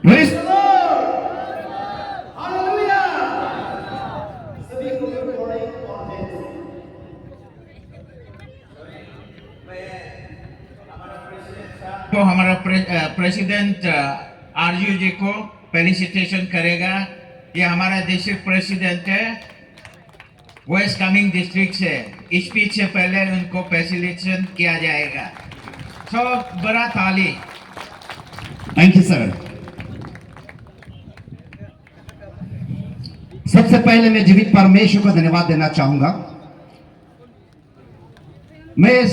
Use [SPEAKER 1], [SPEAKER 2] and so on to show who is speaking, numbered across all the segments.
[SPEAKER 1] Praise the Lord. Hallelujah. सभी को good morning और जय
[SPEAKER 2] तो हमारा प्रेसिडेंट आरजू जी को फेलिसिटेशन करेगा। ये हमारा डिस्ट्रिक्ट प्रेसिडेंट है, वेस्ट कामिंग डिस्ट्रिक्ट से। स्पीच से पहले उनको फेलिसिटेशन किया जाएगा। सब बड़ा ताली।
[SPEAKER 1] Thank you sir. सबसे पहले मैं जीवित परमेश्वर को धन्यवाद देना चाहूंगा। मैं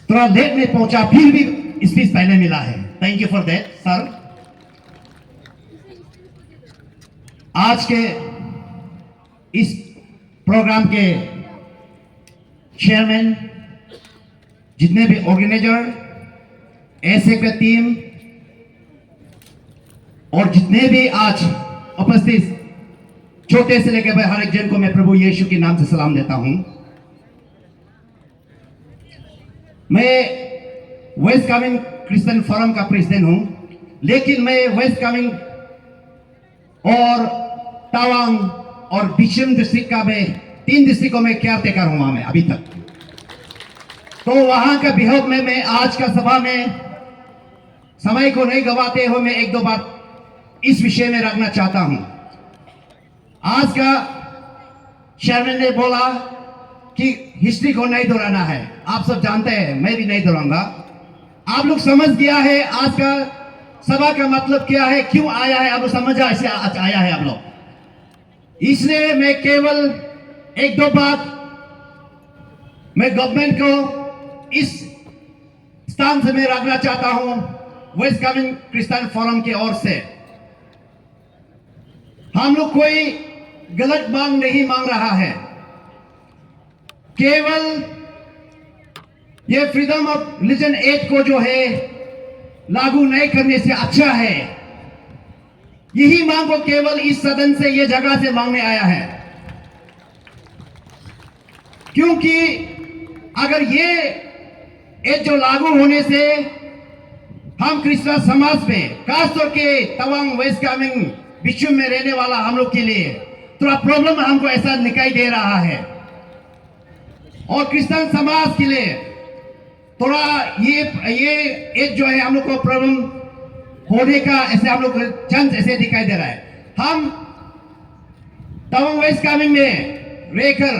[SPEAKER 1] थोड़ा लेट में पहुंचा, फिर भी स्पीच पहले मिला है। Thank you for that sir. आज के इस प्रोग्राम के चेयरमैन, जितने भी ऑर्गेनाइजर, ऐसे के टीम और जितने भी आज उपस्थित, छोटे से लेकर हर एक जन को मैं प्रभु यीशु के नाम से सलाम देता हूं। मैं वेस्ट कामिंग क्रिश्चियन फोरम का प्रेसिडेंट हूं, लेकिन मैं वेस्ट कामिंग और तवांग और बिशम डिस्ट्रिक्ट का मैं 3 डिस्ट्रिक्ट को मैं केयर टेकर हूं वहां में अभी तक। तो वहां का बिहेव में मैं आज का सभा में समय को नहीं गवाते हुए मैं 1-2 बात इस विषय में रखना चाहता हूं। आज का चेयरमैन ने बोला कि हिस्ट्री को नहीं दोहराना है। आप सब जानते हैं, मैं भी नहीं दोहराऊंगा। आप लोग समझ गया है आज का सभा का मतलब क्या है, क्यों आया है, आप लोग समझ ऐसे आया है आप लोग। इसलिए मैं केवल 1-2 बात मैं गवर्नमेंट को इस स्थान से मैं रखना चाहता हूं, वेस्ट कामिंग क्रिश्चियन फोरम की ओर से। हम लोग कोई गलत मांग नहीं मांग रहा है, केवल ये फ्रीडम ऑफ रिलीजन एक्ट को जो है लागू नहीं करने से अच्छा है, यही मांग को केवल इस सदन से, ये जगह से मांगने आया है। क्योंकि अगर ये एक्ट जो लागू होने से हम क्रिश्चियन समाज में, खासतौर के तवांग वेस्ट कामिंग बिशुम में रहने वाला हम लोग के लिए थोड़ा प्रॉब्लम हमको ऐसा दिखाई दे रहा है, और क्रिश्चियन समाज के लिए थोड़ा ये एक जो है हम लोग को प्रॉब्लम होने का ऐसे हम लोग चांस ऐसे दिखाई दे रहा है। हम तवांग वेस्ट कामिंग में रहकर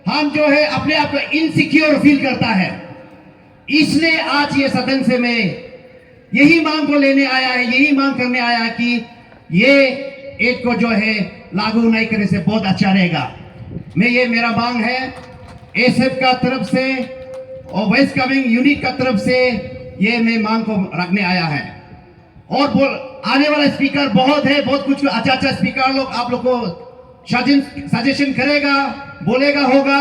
[SPEAKER 1] हम जो है अपने आप को इनसिक्योर फील करता है। इसलिए आज ये सदन से मैं यही मांग को लेने आया है, यही मांग करने आया है कि ये एक को जो है लागू नहीं करने से बहुत अच्छा रहेगा। मैं ये मेरा मांग है एसएफ का तरफ से और वेस्ट कामिंग यूनिट का तरफ से, ये मैं मांग को रखने आया है। और आने वाला स्पीकर बहुत है, बहुत कुछ अच्छा स्पीकर लोग आप लोग को सजेशन करेगा, बोलेगा होगा,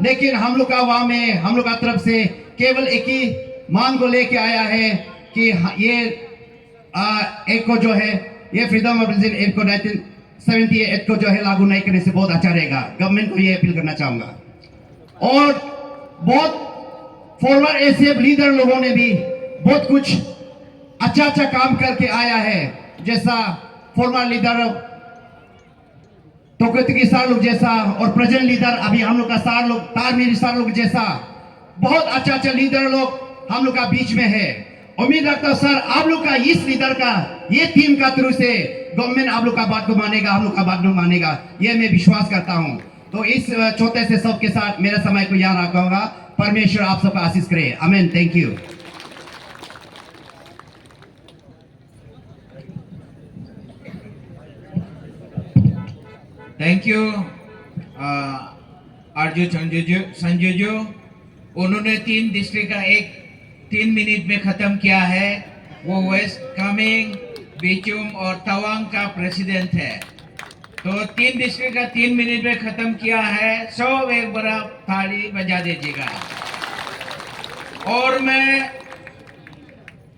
[SPEAKER 1] लेकिन हम लोग का वहां में हम लोग का तरफ से केवल एक ही मांग को लेके आया है कि ये एक को जो है ये फ्रीडम ऑफ रिलीजन एक्ट को 1978 को जो है लागू नहीं करने से बहुत अच्छा रहेगा। गवर्नमेंट को ये अपील करना चाहूंगा। और बहुत फॉरवर्ड एसएफ लीडर लोगों ने भी बहुत कुछ अच्छा काम करके आया है, जैसा फॉर्मर लीडर तोकती सार लोग जैसा, और प्रेजेंट लीडर अभी हम लोग का सार लोग तारमीर सार लोग जैसा बहुत अच्छा लीडर लोग हम लोग का बीच में है। उम्मीद रखता हूं सर आप लोग का इस लीडर का ये टीम का थ्रू से गवर्नमेंट आप लोग का बात को मानेगा, हम लोग का बात को मानेगा, ये मैं विश्वास करता हूं। तो इस छोटे से सब के साथ मेरे समय को याद रखूंगा। परमेश्वर आप सबका आशीष करे। आमीन। Thank you.
[SPEAKER 2] थैंक यू आरजू संजू जी। उन्होंने 3 डिस्ट्रिक्ट का 3 मिनट में खत्म किया है। वो वेस्ट कामिंग, बिशुम और तवांग का प्रेसिडेंट है। तो 3 डिस्ट्रिक्ट का 3 मिनट में खत्म किया है। सब एक बड़ा ताली बजा दीजिएगा। और मैं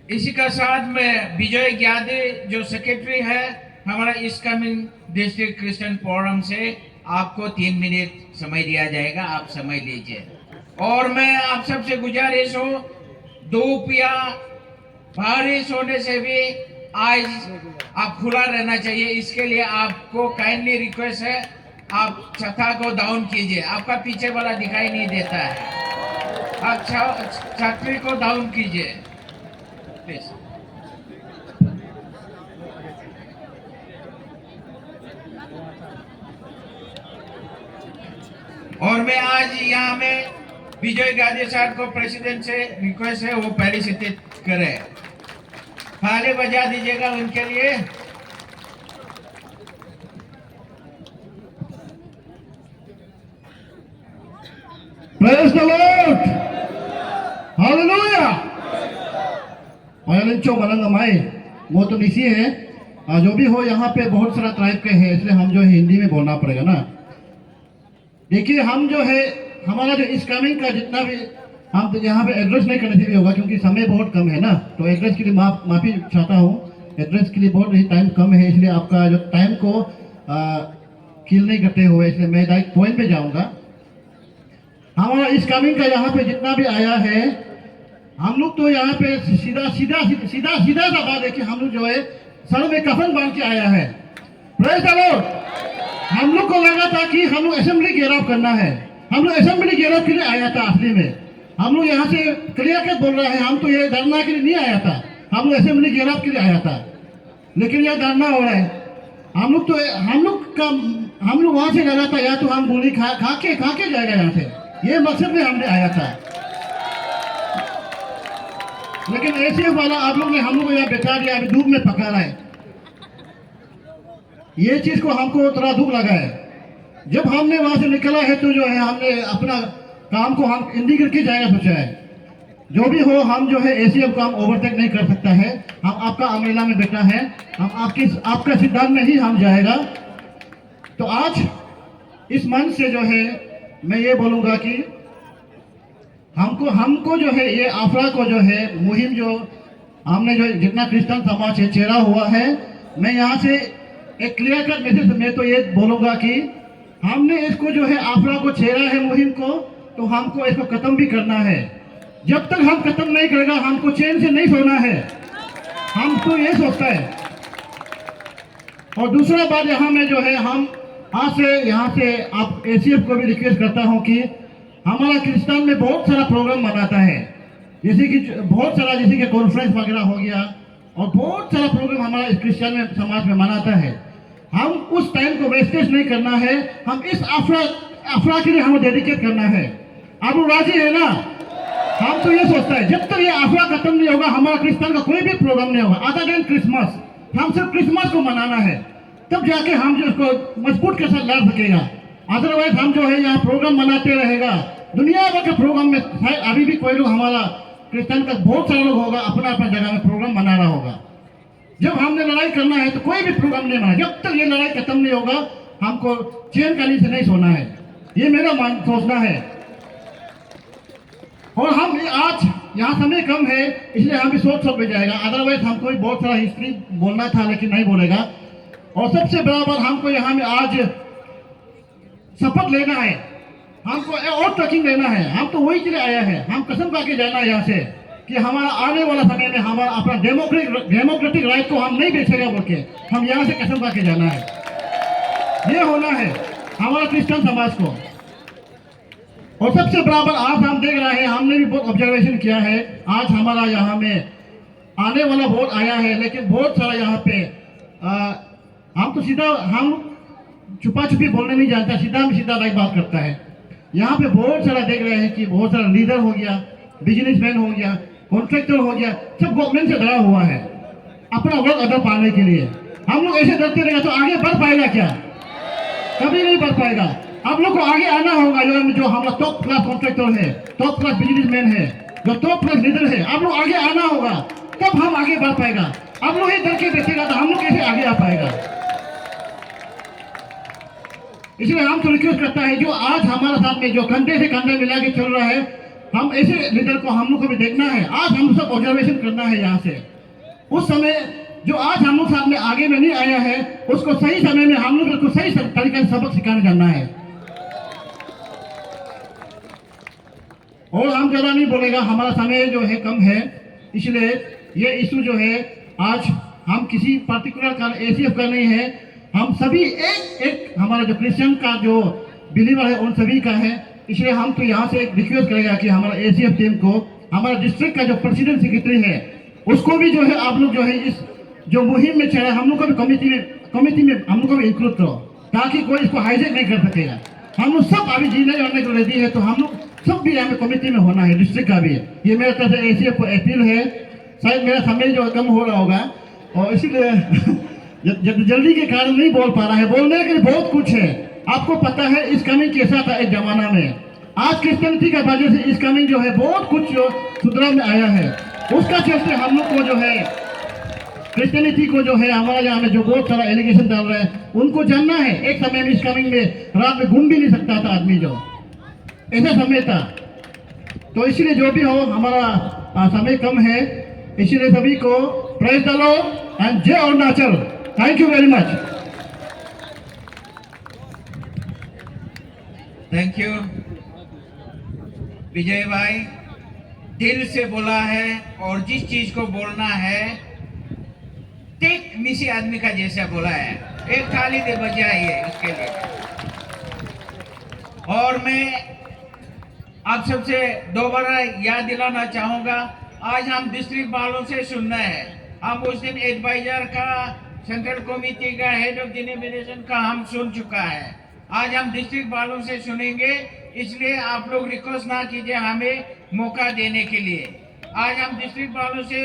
[SPEAKER 2] इसी का साथ में विजय ग्यादे जो सेक्रेटरी है हमारा east Kameng district Christian forum से, आपको 3 मिनट समय दिया जाएगा, आप समय लीजिए। और मैं आप सबसे गुजारिश हो, 2 रुपया बारिश होने से भी आज आप खुला रहना चाहिए। इसके लिए आपको काइंडली रिक्वेस्ट है, आप छता को डाउन कीजिए। आपका पीछे वाला दिखाई नहीं देता है, आप छतरी को डाउन कीजिए प्लीज। और मैं आज यहाँ में विजय गांधी साहब को प्रेसिडेंट से रिक्वेस्ट है, वो पहले से करे, थाली बजा दीजिएगा उनके लिए।
[SPEAKER 1] Praise the Lord. Hallelujah. Mayalincho malangamai वो तो इसी है, जो भी हो यहाँ पे बहुत सारा ट्राइब के हैं, इसलिए हम जो है हिंदी में बोलना पड़ेगा ना। देखिए हम जो है हमारा जो इस कमिंग का जितना भी हम तो यहाँ पे एड्रेस नहीं करने से भी होगा, क्योंकि समय बहुत कम है ना, तो एड्रेस के लिए माफ़ी चाहता हूँ। एड्रेस के लिए बहुत ही टाइम कम है, इसलिए आपका जो टाइम को किल नहीं करते हुए, इसलिए मैं डायरेक्ट पॉइंट पे जाऊँगा। हमारा इस कमिंग का यहाँ पे जितना भी आया है, हम लोग तो यहाँ पे सीधा सीधा सीधा सीधा सा बात है कि हम लोग जो है सर में कफन बांध के आया है। Praise the Lord. हम लोग को लगा था कि हम लोग असेंबली घेराव करना है, हम लोग असेंबली घेराव के लिए आया था। असली में हम लोग यहाँ से क्लियर कट बोल रहे हैं, हम तो ये धरना के लिए नहीं आया था, हम लोग असेंबली घेराव के लिए आया था। लेकिन यह धरना हो रहा है, हम लोग वहाँ से लगा था या तो हम गोली खा के जाएगा यहाँ से, ये मकसद में हमने आया था। लेकिन ऐसे वाला आप लोग ने हम लोग को यहाँ बैठा दिया, अभी धूप में पका रहा है। ये चीज को हमको थोड़ा दुख लगा है। जब हमने वहां से निकला है तो जो है हमने अपना काम को हम इंडी करके जाएगा सोचा है। जो भी हो, हम जो है एसीएफ को हम ओवरटेक नहीं कर सकता है, हम आपका अमरेला में बैठा है, हम आपका सिद्धांत में ही हम जाएगा। तो आज इस मंच से जो है मैं ये बोलूँगा कि हमको जो है ये आफरा को जो है मुहिम जो हमने जो जितना क्रिश्चियन समाज है चेहरा हुआ है, मैं यहाँ से एक क्लियर कट मैसेज मैं तो ये बोलूँगा कि हमने इसको जो है आफरा को छेड़ा है मुहिम को, तो हमको इसको खत्म भी करना है। जब तक हम खत्म नहीं करेगा हमको चैन से नहीं सोना है, हम तो ये सोचता है। और दूसरा बात यहाँ में जो है हम आज से यहाँ से आप एसीएफ को भी रिक्वेस्ट करता हूँ कि हमारा क्रिस्तान में बहुत सारा प्रोग्राम मनाता है, जैसे कि कॉन्फ्रेंस वगैरह हो गया, और बहुत सारा प्रोग्राम हमारा इस क्रिश्चियन में समाज में मनाता है। हम उस टाइम को वेस्टेज नहीं करना है, हम इस अफरा के लिए हमें डेडिकेट करना है। आप लोग राजी है ना? हम तो ये सोचता है जब तक ये अफरा खत्म नहीं होगा हमारा क्रिश्चियन का कोई भी प्रोग्राम नहीं होगा अदर देन क्रिसमस। हम सिर्फ क्रिसमस को मनाना है, तब जाके हम जो इसको मजबूत के साथ लड़ सकेगा। अदरवाइज हम जो है यहाँ प्रोग्राम मनाते रहेगा, दुनिया भर के प्रोग्राम में अभी भी कोई लोग हमारा क्रिश्चियन का बहुत सारे लोग होगा अपना अपना जगह में प्रोग्राम मना रहा होगा। जब हमने लड़ाई करना है तो कोई भी प्रोग्राम नहीं मना, जब तक ये लड़ाई खत्म नहीं होगा हमको चैन का नीचे नहीं सोना है, ये मेरा सोचना है। और हम आज यहाँ समय कम है इसलिए हम भी सोच में जाएगा, अदरवाइज हमको भी बहुत सारा हिस्ट्री बोलना था लेकिन नहीं बोलेगा। और सबसे बड़ा बात हमको यहाँ में आज शपथ लेना है, हमको और ट्रैकिंग लेना है। हम तो वही के लिए आया है, हम कसम खा के जाना है यहाँ से कि हमारा आने वाला समय में हमारा अपना डेमोक्रेटिक राइट को हम नहीं बेचेगा बोल के हम यहाँ से कसम खा के जाना है। ये होना है हमारा क्रिश्चियन समाज को। और सबसे बराबर आज हम देख रहे हैं, हमने भी बहुत ऑब्जर्वेशन किया है, आज हमारा यहाँ में आने वाला वोट आया है, लेकिन बहुत सारा यहाँ पे हम तो सीधा हम छुपा छुपी बोलने नहीं जानता, सीधा राइट बात करता है। यहाँ पे बहुत सारा देख रहे हैं कि बहुत सारा लीडर हो गया, बिजनेसमैन हो गया, कॉन्ट्रैक्टर हो गया, सब गवर्नमेंट से डरा हुआ है अपना वर्क ऑर्डर पाने के लिए। हम लोग ऐसे डरते रहेगा तो आगे बढ़ पाएगा क्या? कभी नहीं बढ़ पाएगा। आप लोग को आगे आना होगा, जो हमारा टॉप क्लास कॉन्ट्रैक्टर है, टॉप क्लास बिजनेसमैन है, जो टॉप क्लास लीडर है, आप लोग आगे आना होगा, तब हम आगे बढ़ पाएगा। आप लोग ही डर के बैठेगा तो हम लोग कैसे आगे आ पाएगा? इसलिए हम तो रिक्वेस्ट करता है जो आज हमारे साथ में जो कंधे से कंधे मिला के चल रहा है, हम ऐसे लीडर को हम लोग को भी देखना है। आज हम सब ऑब्जर्वेशन करना है यहाँ से, उस समय जो आज हम लोग साथ में आगे में नहीं आया है उसको सही समय में हम लोग को सही तरीके से सबक सिखाने जाना है। और हम ज़्यादा नहीं बोलेगा, हमारा समय जो है कम है, इसलिए
[SPEAKER 3] ये इशू जो है आज हम किसी पर्टिकुलर का एसीएफ का नहीं है, हम सभी एक एक हमारा जो क्रिश्चियन का जो बिलीवर है उन सभी का है। इसलिए हम तो यहाँ से एक रिक्वेस्ट करेगा कि हमारा एसीएफ टीम को, हमारा डिस्ट्रिक्ट का जो प्रेसिडेंट सेक्रेटरी है उसको भी जो है आप लोग जो है इस जो मुहिम में चला हम लोग को भी कमिटी में हम लोग को भी इंक्लूड करो, ताकि कोई इसको हाईजेक नहीं कर सकेगा। हम लोग सब अभी जीने जाने को रेडी है, तो हम लोग सब भी यहाँ पे कमिटी में होना है, डिस्ट्रिक्ट का भी। ये मेरे तरफ से एसीएफ को अपील है। शायद मेरा समय जो कम हो रहा होगा और इसीलिए जल्दी के कारण नहीं बोल पा रहा है। बोलने के लिए बहुत कुछ है, आपको पता है इस कमिंग कैसा था एक जमाना में। आज क्रिश्चियनिटी का वजह से इस कमिंग जो है बहुत कुछ जो सुधरा में आया है, उसका चलते हम लोग को जो है क्रिश्चियनिटी को जो है हमारे यहाँ में जो बहुत सारा एलिगेशन डाल रहे हैं उनको जानना है। एक समय में इस कमिंग में रात में घूम भी नहीं सकता था आदमी, जो ऐसा समय था। तो इसलिए जो भी हो हमारा समय कम है, इसलिए सभी को प्रेज द लॉर्ड एंड जय Arunachal. Thank you very much.
[SPEAKER 2] Thank you Vijay भाई, दिल से बोला है और जिस चीज को बोलना है ठीक मिसी आदमी का जैसा बोला है। एक थाली दे बजाइए उसके लिए। और मैं आप सबसे दोबारा याद दिलाना चाहूंगा, आज हम डिस्ट्रिक्ट वालों से सुनना है। हम उस दिन एडवाइजर का, सेंट्रल कमेटी का, हेड ऑफ डिनोमिनेशन का हम सुन चुका है। आज हम डिस्ट्रिक्ट वालों से सुनेंगे, इसलिए आप लोग रिक्वेस्ट ना कीजिए हमें मौका देने के लिए। आज हम डिस्ट्रिक्ट वालों से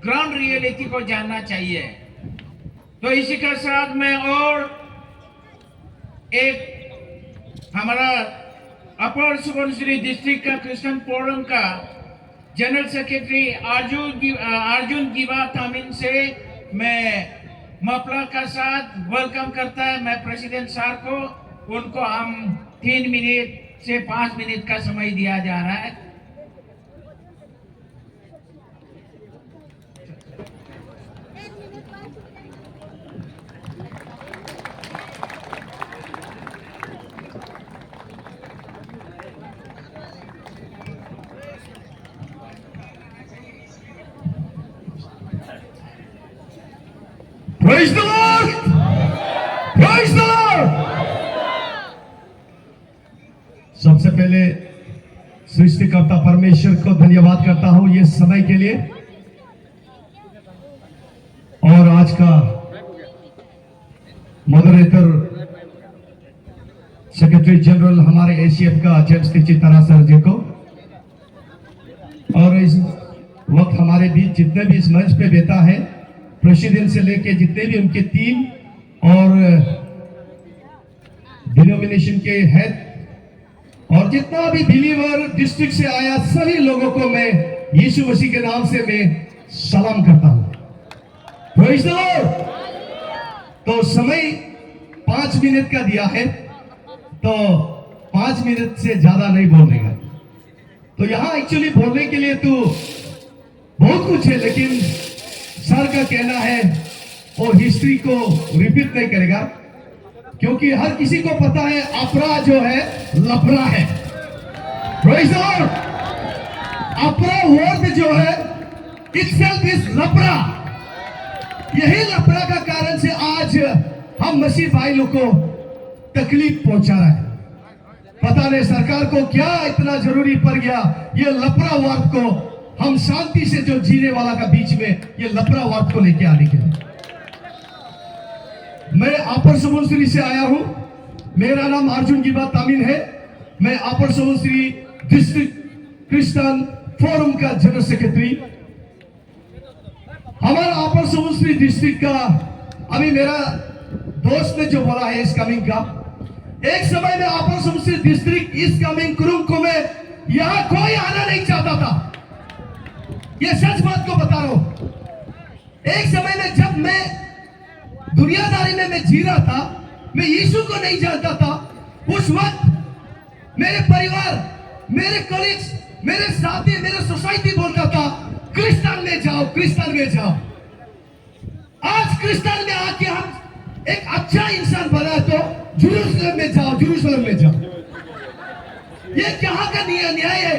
[SPEAKER 2] ग्राउंड रियलिटी को जानना चाहिए। तो इसी के साथ में और एक हमारा अपर सुबनसिरी डिस्ट्रिक्ट का क्रिश्चियन फोरम का जनरल सेक्रेटरी अर्जुन गिबा तामिन से मैं मफलर का साथ वेलकम करता है मैं प्रेसिडेंट सर को। उनको हम 3 मिनट से 5 मिनट का समय दिया जा रहा है।
[SPEAKER 3] Praise the Lord! Praise the Lord! सबसे पहले सृष्टिकर्ता परमेश्वर को धन्यवाद करता हूं ये समय के लिए। और आज का मॉडरेटर सेक्रेटरी जनरल हमारे एसीएफ का जेम्स चितारा सर जी को, और इस वक्त हमारे बीच जितने भी इस मंच पे बैठा है, प्रेसिडेंट से लेके जितने भी उनके टीम और डिनोमिनेशन के हेड और जितना भी बिलीवर डिस्ट्रिक्ट से आया सभी लोगों को मैं यीशु मसीह के नाम से मैं सलाम करता हूं। Praise the Lord. तो समय 5 मिनट का दिया है, तो 5 मिनट से ज्यादा नहीं बोलने का। तो यहां एक्चुअली बोलने के लिए तो बहुत कुछ है, लेकिन सर का कहना है वो हिस्ट्री को रिपीट नहीं करेगा, क्योंकि हर किसी को पता है अपरा जो है लफड़ा है। Praise the Lord. अपरा वर्ड जो है इटसेल्फ इज लफड़ा। यही लफड़ा का कारण से आज हम मसीह भाई लोग को तकलीफ पहुंचा रहा है। पता नहीं सरकार को क्या इतना जरूरी पड़ गया ये लफड़ा वर्ड को, हम शांति से जो जीने वाला का बीच में ये लफड़ा वर्ड को लेके आने के लिए। मैं अपर सुबनसिरी से आया हूं। मेरा नाम अर्जुन गिबा तामिन है। मैं अपर सुबनसिरी डिस्ट्रिक्ट क्रिश्चियन फोरम का जनरल सेक्रेटरी। हमारा अपर सुबनसिरी डिस्ट्रिक्ट का अभी मेरा दोस्त ने जो बोला है इस कमिंग का, एक समय में अपर सुबनसिरी डिस्ट्रिक्ट इस कमिंग कुरुंग में यहां कोई आना नहीं चाहता था। ये सच बात को बता रहा हूं। एक समय में जब मैं दुनियादारी में मैं जी रहा था, मैं यीशु को नहीं जानता था। उस वक्त मेरे परिवार, मेरे कलीग्स, मेरे साथी, मेरे सोसाइटी बोलता था क्रिश्चियन में जाओ, क्रिश्चियन में जाओ। आज क्रिश्चियन में आके हम एक अच्छा इंसान बना तो जेरूसलम में जाओ, जेरूसलम में जाओ। ये कहां का न्याय है?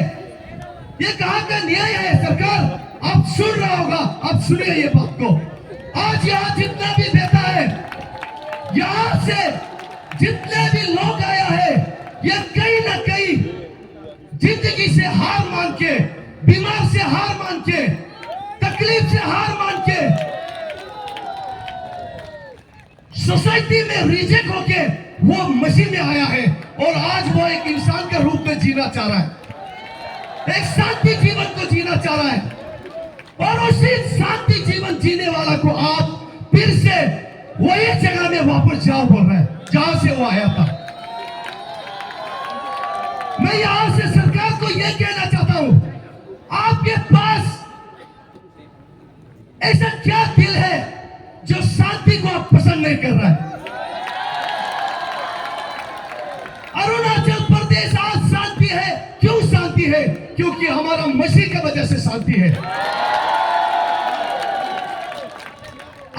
[SPEAKER 3] ये कहां का न्याय है? सरकार
[SPEAKER 4] अब सुन रहा होगा, अब सुनिए ये बात को। आज यहाँ जितना भी बेटा है, यहाँ से जितने भी लोग आया है, ये कहीं ना कहीं जिंदगी से हार मान के, बीमार से हार मान के, तकलीफ से हार मान के, सोसाइटी में रिजेक्ट होके वो मसीह में आया है और आज वो एक इंसान के रूप में जीना चाह रहा है, एक शांति जीवन को जीना चाह रहा है। और उसी शांति जीवन जीने वाला को आप फिर से वही जगह में वापस जाओ बोल रहे हैं जहां से वो आया था। मैं यहां से सरकार को यह कहना चाहता हूं, आपके पास ऐसा क्या दिल है जो शांति को आप पसंद नहीं कर रहा है? अरुणाचल प्रदेश आज शांति है। क्यों शांति है? क्योंकि हमारा मसीह की वजह से शांति है।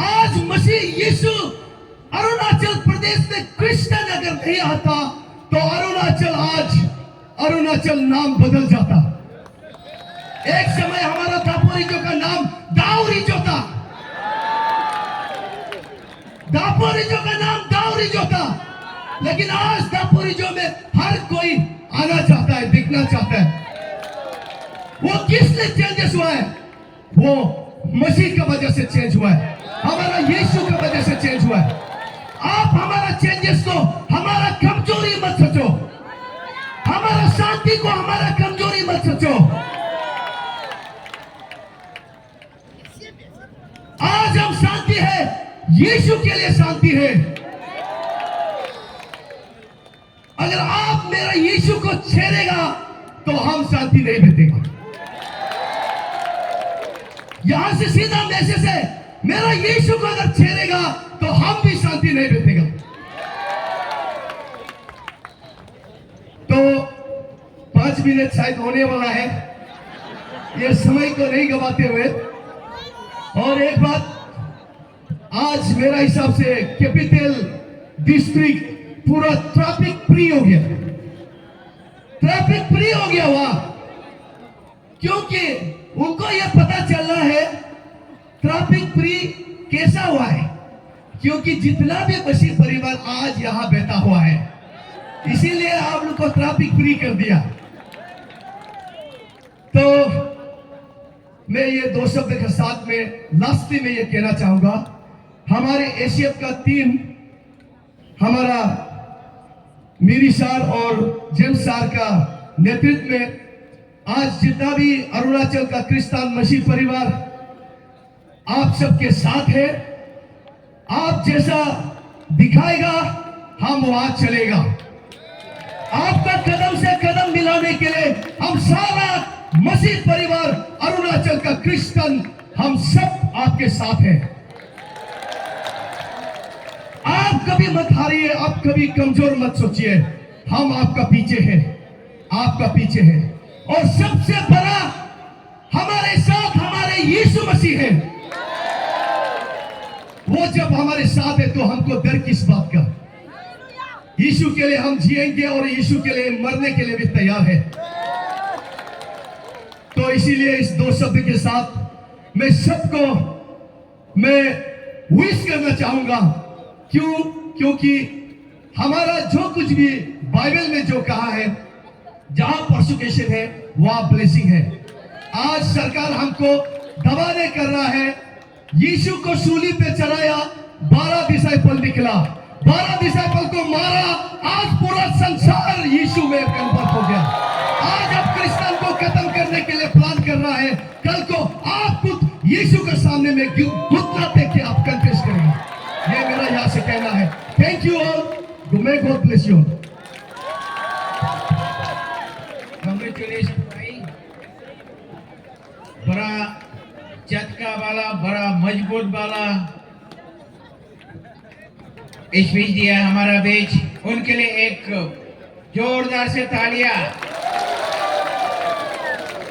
[SPEAKER 4] आज मसीह यीशु अरुणाचल प्रदेश में क्रिश्चियन अगर नहीं आता तो अरुणाचल नाम बदल जाता। एक समय हमारा दापोरिजो का नाम दाऊरिजो था, दापोरिजो का नाम दाऊरिजो था, लेकिन आज दापोरिजो में हर कोई आना चाहता है, दिखना चाहता है। वो किस लिए चेंजेस हुआ है? वो मसीह की वजह से चेंज हुआ है, हमारा यीशु की वजह से चेंज हुआ है। आप हमारा चेंजेस को हमारा कमजोरी मत सोचो, हमारा शांति को हमारा कमजोरी मत सोचो। आज हम शांति है, यीशु के लिए शांति है। अगर आप मेरा यीशु को छेड़ेगा तो हम शांति नहीं भेटेगा। यहां से सीधा मैसेज है, मेरा यीशु को अगर छेड़ेगा तो हम भी शांति नहीं भेटेगा। तो 5 मिनट शायद होने वाला है, ये समय को नहीं गवाते हुए। और एक बात, आज मेरा हिसाब से कैपिटल डिस्ट्रिक्ट पूरा ट्रैफिक फ्री हो गया, ट्रैफिक फ्री हो गया हुआ, क्योंकि उनको यह पता चल रहा है ट्रैफिक फ्री कैसा हुआ है, क्योंकि जितना भी मसीह परिवार आज यहां बैठा हुआ है, इसीलिए आप लोग को ट्रैफिक फ्री कर दिया। तो मैं ये 2 शब्द के साथ में लास्ट में ये कहना चाहूंगा, हमारे एसीएफ का टीम, हमारा मीरी सार और जेम्स सार का नेतृत्व में आज जितना भी अरुणाचल का क्रिश्चियन मसीह परिवार आप सबके साथ है। आप जैसा दिखाएगा हम वहां चलेगा। आपका कदम से कदम मिलाने के लिए हम सारा मसीह परिवार अरुणाचल का क्रिश्चियन, हम सब आपके साथ हैं। आप कभी मत हारिए, आप कभी कमजोर मत सोचिए, हम आपका पीछे हैं, आपका पीछे है। और सबसे बड़ा हमारे साथ हमारे यीशु मसीह है। वो जब हमारे साथ है तो हमको डर किस बात का? यीशु के लिए हम जिएंगे और यीशु के लिए मरने के लिए भी तैयार है। तो इसीलिए इस 2 शब्द के साथ मैं सबको मैं विश करना चाहूंगा। क्यों? क्योंकि हमारा जो कुछ भी बाइबल में जो कहा है, जहां परसिक्यूशन है वहां ब्लेसिंग है। आज सरकार हमको दबा नहीं कर रहा है। यीशु को सूली पे चढ़ाया, 12 डिसाइपल निकला, 12 डिसाइपल को मारा, आज पूरा संसार यीशु में कन्वर्ट हो गया। आज अब क्रिश्चियन को खत्म करने के लिए प्लान कर रहा है। कल को आप खुद यीशु के सामने में घुटना टेक के आप कन्फेस करेंगे। ये मेरा यहाँ से कहना है। Thank you all, may God bless you.
[SPEAKER 2] Congratulation भाई, बड़ा चटका वाला, बड़ा मजबूत वाला स्पीच दिया हमारा बेच। उनके लिए एक जोरदार से तालियां।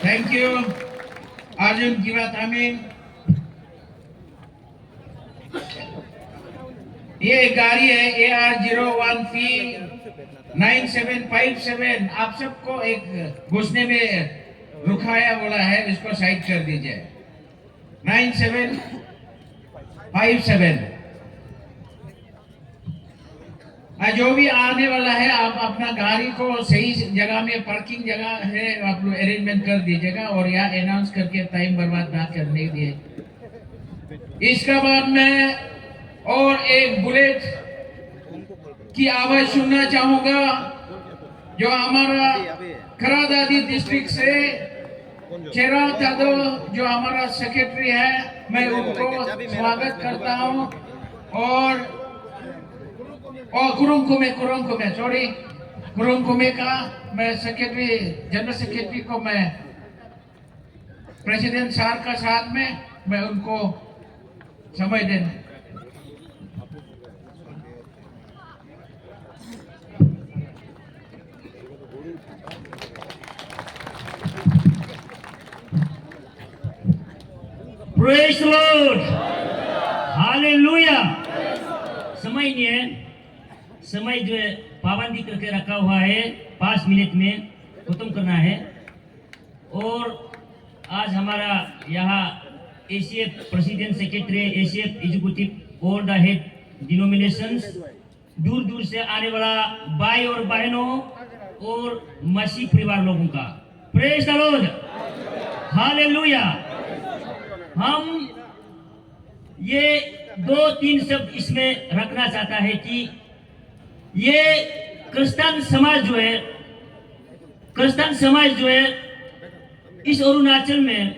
[SPEAKER 2] थैंक यू अर्जुन की बात। आमीन। ये गाड़ी है AR01P 9757। आप सबको एक घुसने में रुकाया बोला है, इसको साइड कर दीजिए। 9757। जो भी आने वाला है आप अपना गाड़ी को सही जगह में, पार्किंग जगह है, आप लोग अरेंजमेंट कर दीजिएगा और यहाँ अनाउंस करके टाइम बर्बाद ना करने दिए। इसके बाद मैं और एक बुलेट की आवाज सुनना चाहूंगा जो हमारा खरादादी डिस्ट्रिक्ट से चेरा यादव जो हमारा सेक्रेटरी है, मैं उनको स्वागत करता हूं। और कुरुंकुमे का मैं सेक्रेटरी, जनरल सेक्रेटरी को मैं प्रेसिडेंट सर का साथ में मैं उनको समय देने।
[SPEAKER 5] Praise the Lord. Hallelujah. समय नहीं है, समय जो है पाबंदी करके रखा हुआ है, 5 मिनट में खत्म करना है। और आज हमारा यहाँ ACF president secretary, ACF executive all the head denominations, दूर दूर से आने वाला भाई और बहनों और मसीह परिवार लोगों का प्रेज द लॉर्ड, हालेलुया। हम ये 2-3 शब्द इसमें रखना चाहता है कि ये क्रिश्चियन समाज जो है इस अरुणाचल में,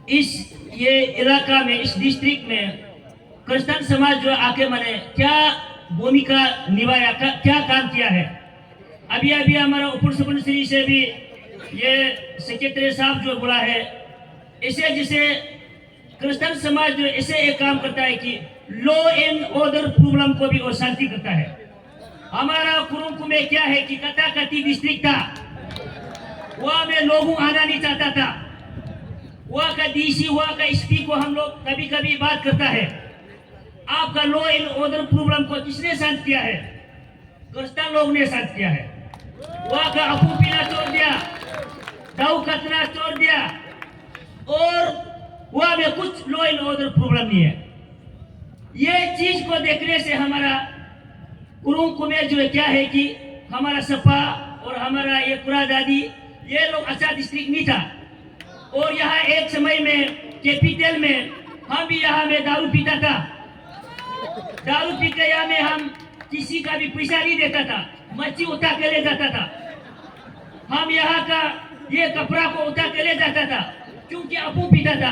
[SPEAKER 5] इस ये इलाका में, इस डिस्ट्रिक्ट में क्रिश्चियन समाज जो आके मैंने क्या भूमिका निभाया, क्या काम किया है। अभी अभी हमारा उपर सुपरश्री से भी ये सेक्रेटरी साहब जो बोला है, इसे जिसे क्रिश्चियन समाज जो ऐसे एक काम करता है कि लॉ एंड ऑर्डर प्रॉब्लम को भी वो शांति करता है। हमारा कुरुंग में क्या है कि कथाकथी डिस्ट्रिक्ट था, वहां में लोगों आना नहीं चाहता था, वहां का डीसी, वहां का एसपी को हम लोग कभी कभी बात करता है, आपका लॉ एंड ऑर्डर प्रॉब्लम को किसने शांत किया है? क्रिश्चियन लोग ने शांत किया है। वहां का अफू पीना छोड़ दिया, दाऊ कतना छोड़ दिया, और वहां में कुछ लॉ एंड ऑर्डर प्रॉब्लम नहीं है। ये चीज को देखने से हमारा कुरुंग में जो है क्या है कि हमारा सपा और हमारा ये कुरा दादी, ये लोग अच्छा डिस्ट्रिक्ट नहीं था। और यहाँ एक समय में कैपिटल में हम भी यहाँ में दारू पीता था, दारू पी के यहाँ में हम किसी का भी पैसा नहीं देता था, मच्छी उठा के ले जाता था, हम यहाँ का ये कपड़ा को उठा के ले जाता था क्योंकि अफू पीता था।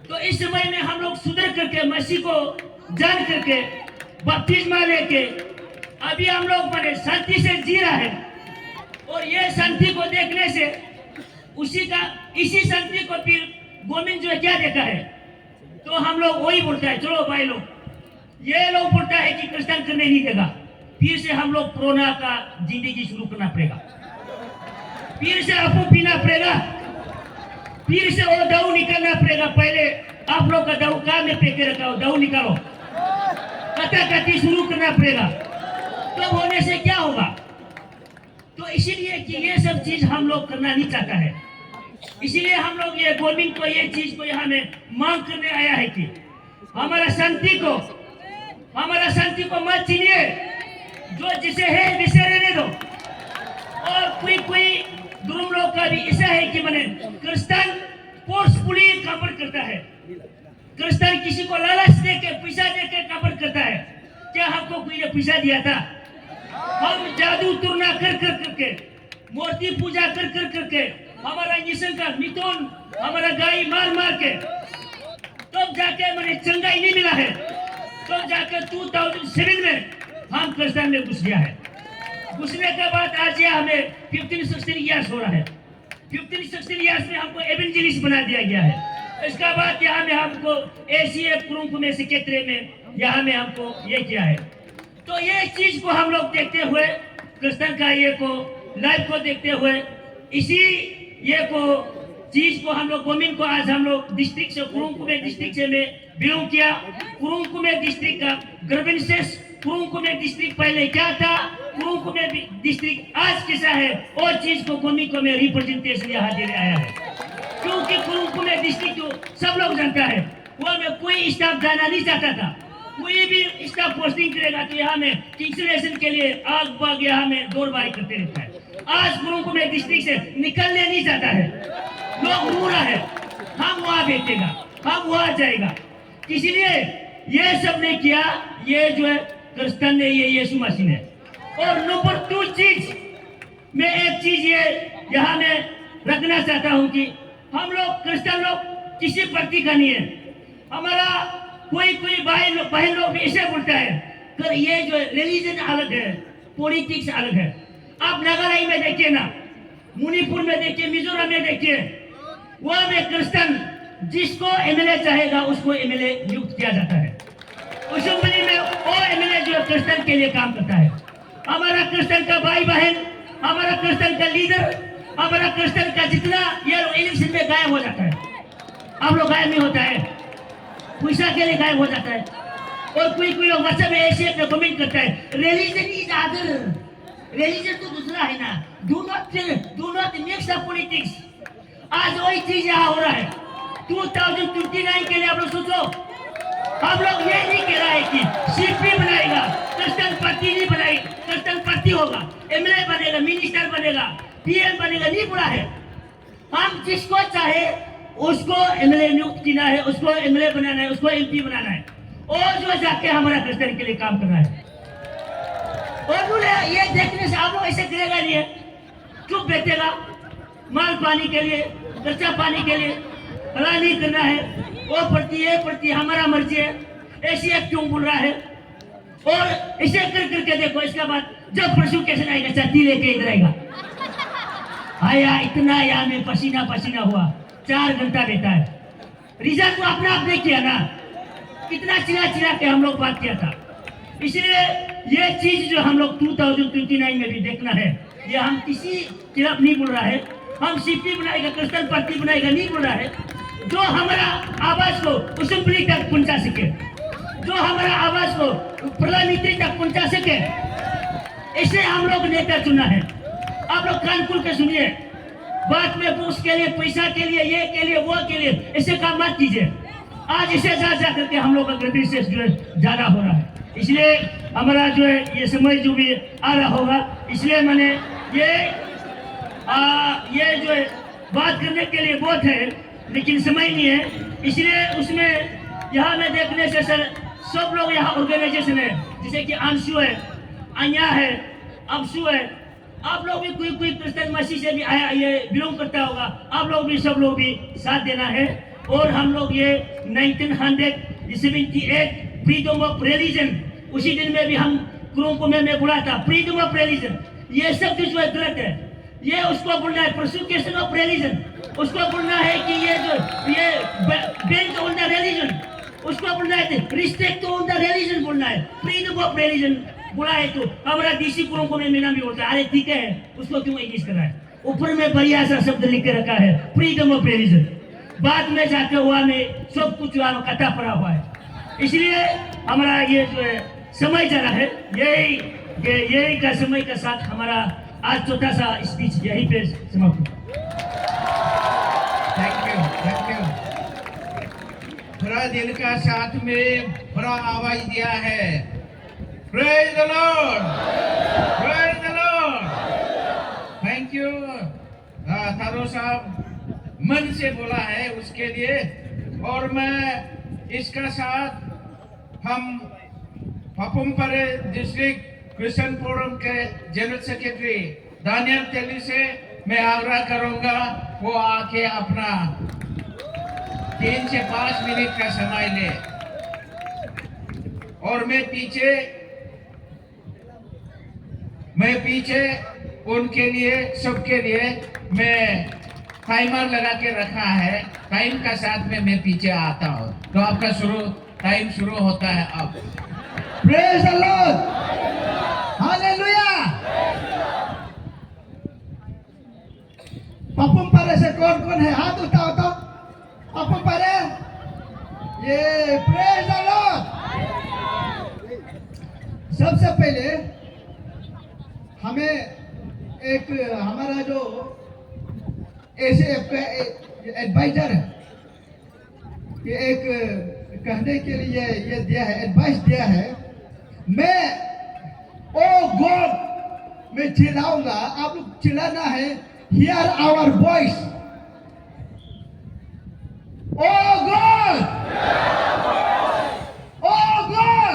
[SPEAKER 5] तो इस समय में हम लोग सुधर करके मसीह को जान करके बपतिस्मा लेके अभी हम लोग बड़े शांति से जी रहा है। और ये शांति को देखने से इसी शांति को फिर गोविंद जो क्या देखा है, तो हम लोग वही बोलता है, चलो भाई लोग, ये लोग बोलता है कि क्रिश्चियन करने नहीं देगा, फिर से हम लोग कोरोना का जिंदगी शुरू करना पड़ेगा, फिर से अफू पीना पड़ेगा, फिर से वो दाऊ निकालना पड़ेगा। पहले आप लोग का दाऊ काम में फेंके रखा हो, दाऊ निकालो, कथाकथी शुरू करना पड़ेगा। तो होने से क्या होगा? तो इसीलिए कि ये सब चीज हम लोग करना नहीं चाहता है, इसीलिए हम लोग ये गवर्नमेंट को ये चीज को यहाँ में मांग करने आया है कि हमारा शांति को मत छीनिए, जो जिसे है वैसे रहने दो। और कोई दुर्म लोग का भी ऐसा है कि मैंने क्रिश्चियन फोर्सफुली कापड़ करता है, क्रिश्चियन किसी को लालच दे के पैसा दे के कापड़ करता है। क्या हमको कोई ने पैसा दिया था? हम जादू टूरना कर करके, मूर्ति पूजा कर करके, हमारा इंजेक्शन का मिथुन, हमारा गाय मार के, तब जाके मैंने चंगाई नहीं मिला है, तब जाके 2007 में हम क्रिश्चियन में घुस गया है। घुसने के बाद आज ये हमें 15-16 ईयर्स हो रहा है, 15-16 ईयर्स में हमको एवेंजलिस्ट बना दिया गया है। इसके बाद यहाँ में हमको एसीएफ कुरुंग में सेक्रेटरी में यहाँ में हमको ये किया है। तो ये चीज को हम लोग देखते हुए, क्रिश्चियन का ये को लाइफ को देखते हुए, इसी ये को चीज को हम लोग गोमिन को आज हम लोग डिस्ट्रिक्ट से कुरुंग डिस्ट्रिक्ट से में बिलोंग किया। कुरुंग डिस्ट्रिक्ट का ग्रवेंसेस, कुरुंग डिस्ट्रिक्ट पहले क्या था, कुरुंग डिस्ट्रिक्ट आज कैसा है, और चीज को गोमिन को में रिप्रेजेंटेशन यहाँ देने आया है। क्योंकि कुरुंग में डिस्ट्रिक्ट तो सब लोग जानता है, वो में कोई स्टाफ जाना नहीं चाहता था। कोई भी स्टाफ पोस्टिंग करेगा तो यहाँ में इंसुलेशन के लिए आग बाग यहाँ में दौड़बारी करते रहता है। आज कुरुंग में डिस्ट्रिक्ट से निकलने नहीं चाहता है, लोग रो रहा है हम वहाँ भेजेगा, हम वहाँ जाएगा। इसलिए ये सब ने किया, ये जो है क्रिश्चियन ने, ये यीशु मसीह ने। और नंबर 2 चीज, मैं एक चीज ये यहाँ में रखना चाहता हूँ कि हम लोग क्रिश्चियन लोग किसी पार्टी का नहीं है। हमारा कोई बहन लोग भी ऐसे बोलता है कि ये जो रिलीजन अलग है, पॉलिटिक्स अलग है। आप नागालैंड में देखिए ना, मणिपुर में देखिए, मिजोरम में देखिए, वहां में क्रिश्चियन जिसको एमएलए चाहेगा उसको एमएलए नियुक्त किया जाता है। असेंबली में वो एमएलए जो क्रिश्चियन के लिए काम करता है। हमारा क्रिश्चियन का भाई बहन, हमारा क्रिश्चियन का लीडर, हमारा क्रिश्चियन का जितना ये इलेक्शन में गायब हो जाता है। आप लोग गायब नहीं होता है, पैसा के लिए गायब हो जाता है। और कोई लोग व्हाट्सएप में ऐसे कमेंट करता है, रिलीजन इज अदर, रिलीजन तो दूसरा है ना, do not mix the politics. आज वही चीज यहाँ हो रहा है। 2029 के लिए आप लोग सोचो, हम लोग ये नहीं कह रहा है कि सीपी बनाएगा, क्रिश्चियन पार्टी नहीं बनाएगी, क्रिश्चियन पार्टी होगा, एमएलए बनेगा, मिनिस्टर बनेगा, पीएम बनेगा, नहीं बोला है। हम जिसको चाहे उसको एमएलए नियुक्त करना है, उसको एमएलए बनाना है, उसको एमपी बनाना है, और जो जाके हमारा क्रिश्चियन के लिए काम करना है। और बोले ये देखने से आप लोग ऐसे करेगा नहीं है, चुप बैठेगा, माल पानी के लिए, खर्चा पानी के लिए भला नहीं करना है, वो प्रति हमारा मर्जी है, ऐसे क्यों बोल रहा है। और ऐसे करके देखो, इसके बाद जब प्रोसिक्यूशन आएगा छाती लेके इधर आएगा, आया इतना यहाँ में पसीना हुआ, 4 घंटा देता है। रिजल्ट तो अपना आप देखिए ना, कितना चिल्ला के हम लोग बात किया था। इसलिए ये चीज जो हम लोग 2029 में भी देखना है, ये हम किसी खिलाफ नहीं बोल रहा है, हम सीपी बनाएगा, क्रिश्चियन पार्टी बनाएगा नहीं बोल रहा है। जो हमारा आवाज को असेंबली तक पहुंचा सके, जो हमारा आवाज को प्रधानमंत्री तक पहुंचा सके, ऐसे हम लोग नेता चुना है। आप लोग कान खोल के सुनिए, बात में बूस के लिए, पैसा के लिए, ये के लिए, वो के लिए ऐसे काम मत कीजिए। आज इसे जा करके हम लोग का गलती से जो है ज्यादा हो रहा है। इसलिए हमारा जो है ये समय जो भी आ रहा होगा, इसलिए मैंने ये जो है बात करने के लिए बहुत है, लेकिन समय नहीं है। इसलिए उसमें यहाँ में देखने से सर सब लोग यहाँ ऑर्गेनाइजेशन है, जैसे कि अंशु है, अन्या है, अबसू है, आप लोग भी कोई क्रिश्चियन मसीह से भी आया, ये बिलोंग करता होगा, आप लोग भी सब लोग भी साथ देना है। और हम लोग ये 1978 फ्रीडम ऑफ रिलीजन, उसी दिन में भी हम कुरुंग में बोला था फ्रीडम ऑफ रिलीजन। ये सब जो है गलत है, ये उसको बोलना है प्रोसिक्यूशन ऑफ रिलीजन, उसको बोलना है कि ये जो ये बेंच ऑन द रिलीजन, उसको बोलना है रिस्पेक्ट ऑन द रिलीजन बोलना है। फ्रीडम ऑफ रिलीजन बोला है तो हमारा डीसी कुरुंग में मेरा भी बोलता है, अरे ठीक है, उसको क्यों इंग्लिश कर रहा है। ऊपर में बढ़िया सा शब्द लिख के रखा है फ्रीडम ऑफ रिलीजन, बाद में जाके हुआ में सब कुछ कटा पड़ा हुआ है। इसलिए हमारा ये जो है समय जा रहा है, यही का समय के साथ हमारा आज छोटा सा स्पीच यहीं पे समाप्त।
[SPEAKER 2] Thank you. बड़ा दिल का साथ में बड़ा आवाज दिया है। Praise the Lord, praise the Lord. Thank you. थारो साहब मन से बोला है उसके लिए। और मैं इसका साथ हम पापुमपारे डिस्ट्रिक्ट क्रिश्चियन फोरम के जनरल सेक्रेटरी दानियल तेली से मैं आग्रह करूंगा, वो आके अपना 3 से 5 मिनट का समय ले। और मैं पीछे उनके लिए, सबके लिए मैं टाइमर लगा के रखा है, टाइम का साथ में मैं पीछे आता हूँ, तो आपका टाइम शुरू होता है अब।
[SPEAKER 4] Praise the lord, hallelujah. Papum Pare से कौन है, हाथ उठाओ तो। पापुमपारे, ये प्रेज द लॉर्ड। सबसे पहले हमें एक हमारा जो ACF का ये एडवाइजर है, ये एक कहने के लिए ये दिया है, एडवाइस दिया है। मैं ओ गॉड मैं चिल्लाऊंगा, आप लोग चिल्लाना है, hear our voice, O God, O God.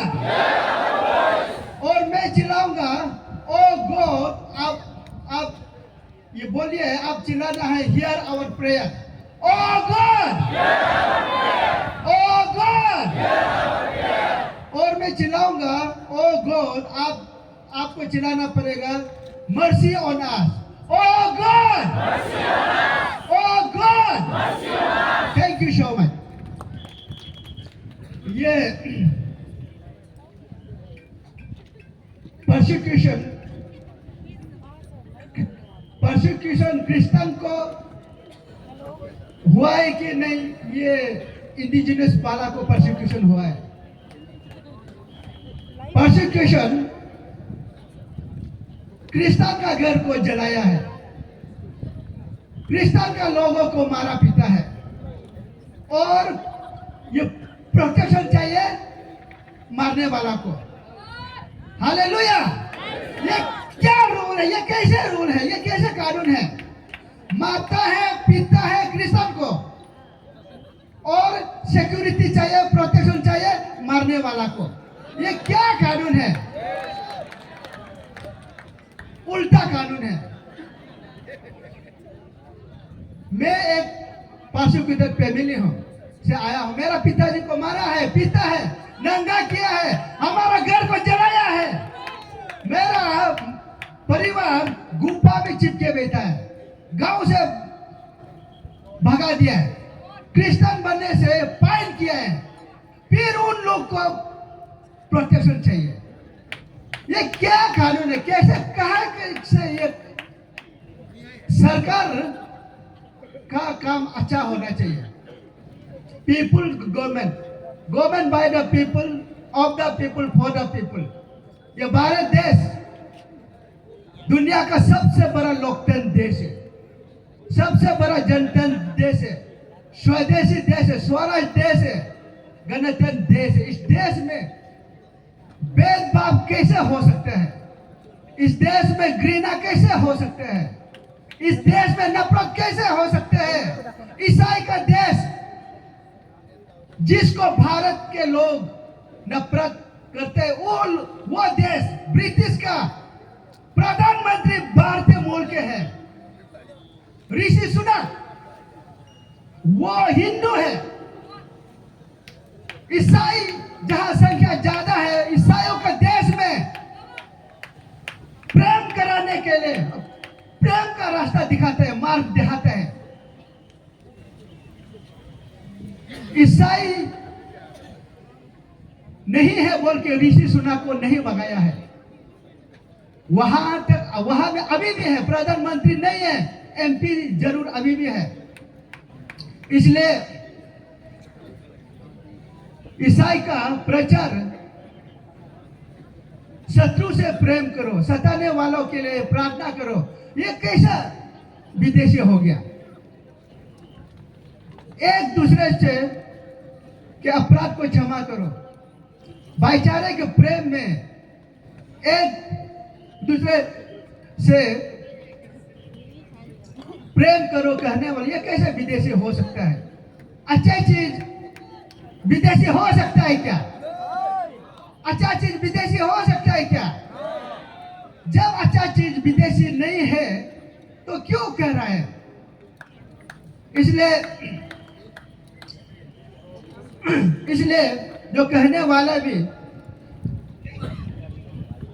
[SPEAKER 4] और मैं चिल्लाऊंगा ओ गॉड, आप ये बोलिए, आप चिल्लाना है, hear our prayer, O God, O God. और मैं चिल्लाऊंगा ओ गॉड, आपको चिल्लाना पड़ेगा, mercy on us, O God, O God. Thank you so much. ये परसिक्यूशन क्रिश्चियन को हुआ है कि नहीं, ये इंडिजिनस पाला को परसिक्यूशन हुआ है। परसिक्यूशन क्रिश्चियन का घर को जलाया है, क्रिश्चियन का लोगों को मारा पीटा है, और ये प्रोटेक्शन चाहिए मारने वाला को। हालेलुया। ये क्या रूल है, ये कैसे रूल है, ये कैसे कानून है? मारता है, पीटता है क्रिश्चियन को, और सिक्योरिटी चाहिए, प्रोटेक्शन चाहिए मारने वाला को। ये क्या कानून है? उल्टा कानून है। मैं एक प्रोसिक्यूटेड फैमिली हूं, से आया हूं। मेरा पिताजी को मारा है, पीटा है, नंगा किया है, हमारा घर को जलाया है, मेरा परिवार गुफा में चिपके बैठा है, गांव से भगा दिया है, क्रिश्चियन बनने से फाइन किया है, फिर उन लोग को प्रोटेक्शन चाहिए। ये क्या कानून है? कैसे, कहा से ये सरकार का काम अच्छा होना चाहिए। People government, government by the people, of the people, for the people. ये भारत देश दुनिया का सबसे बड़ा लोकतंत्र देश है, सबसे बड़ा जनतंत्र देश है, स्वदेशी देश है, स्वराज देश है, गणतंत्र देश है। इस देश में भेदभाव कैसे हो सकते हैं? इस देश में घृणा कैसे हो सकते हैं? इस देश में नफरत कैसे हो सकते हैं? ईसाई का देश, जिसको भारत के लोग नफरत करते हैं, वो देश ब्रिटिश का प्रधानमंत्री भारतीय मूल के हैं, ऋषि सुनक, वो हिंदू है। ईसाई जहां संख्या ज्यादा है, ईसाइयों के देश में प्रेम कराने के लिए प्रेम का रास्ता दिखाते हैं, मार्ग दिखाते हैं। ईसाई नहीं है बोल के ऋषि सुनक को नहीं भगाया है। वहां तक, वहां में अभी भी है, प्रधानमंत्री नहीं है, एमपी जरूर अभी भी है। इसलिए ईसाई का प्रचार, शत्रु से प्रेम करो, सताने वालों के लिए प्रार्थना करो, ये कैसा विदेशी हो गया? एक दूसरे से के अपराध को क्षमा करो, भाईचारे के प्रेम में एक दूसरे से प्रेम करो कहने वाले, ये कैसे विदेशी हो सकता है? अच्छा चीज विदेशी हो सकता है क्या? अच्छा चीज विदेशी हो सकता है क्या? जब अच्छा चीज विदेशी नहीं है तो क्यों कह रहा है? इसलिए जो कहने वाला भी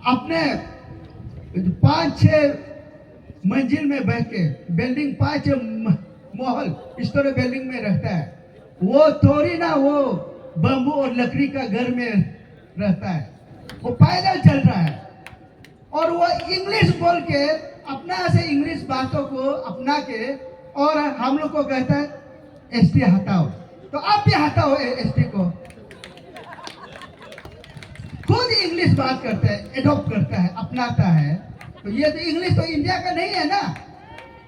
[SPEAKER 4] अपने 5-6 मंजिल में बैठ के, बिल्डिंग 5 महल स्टोरी बिल्डिंग में रहता है, वो थोड़ी ना वो बम्बू और लकड़ी का घर में रहता है, वो पैदल चल रहा है, और वो इंग्लिश बोल के अपना से इंग्लिश बातों को अपना के, और हम लोग को कहता है एसटी हटाओ। तो आप भी हटाओ एसटी को। खुद ही इंग्लिश बात करता है, एडॉप्ट करता है, अपनाता है। तो ये तो इंग्लिश तो इंडिया का नहीं है ना।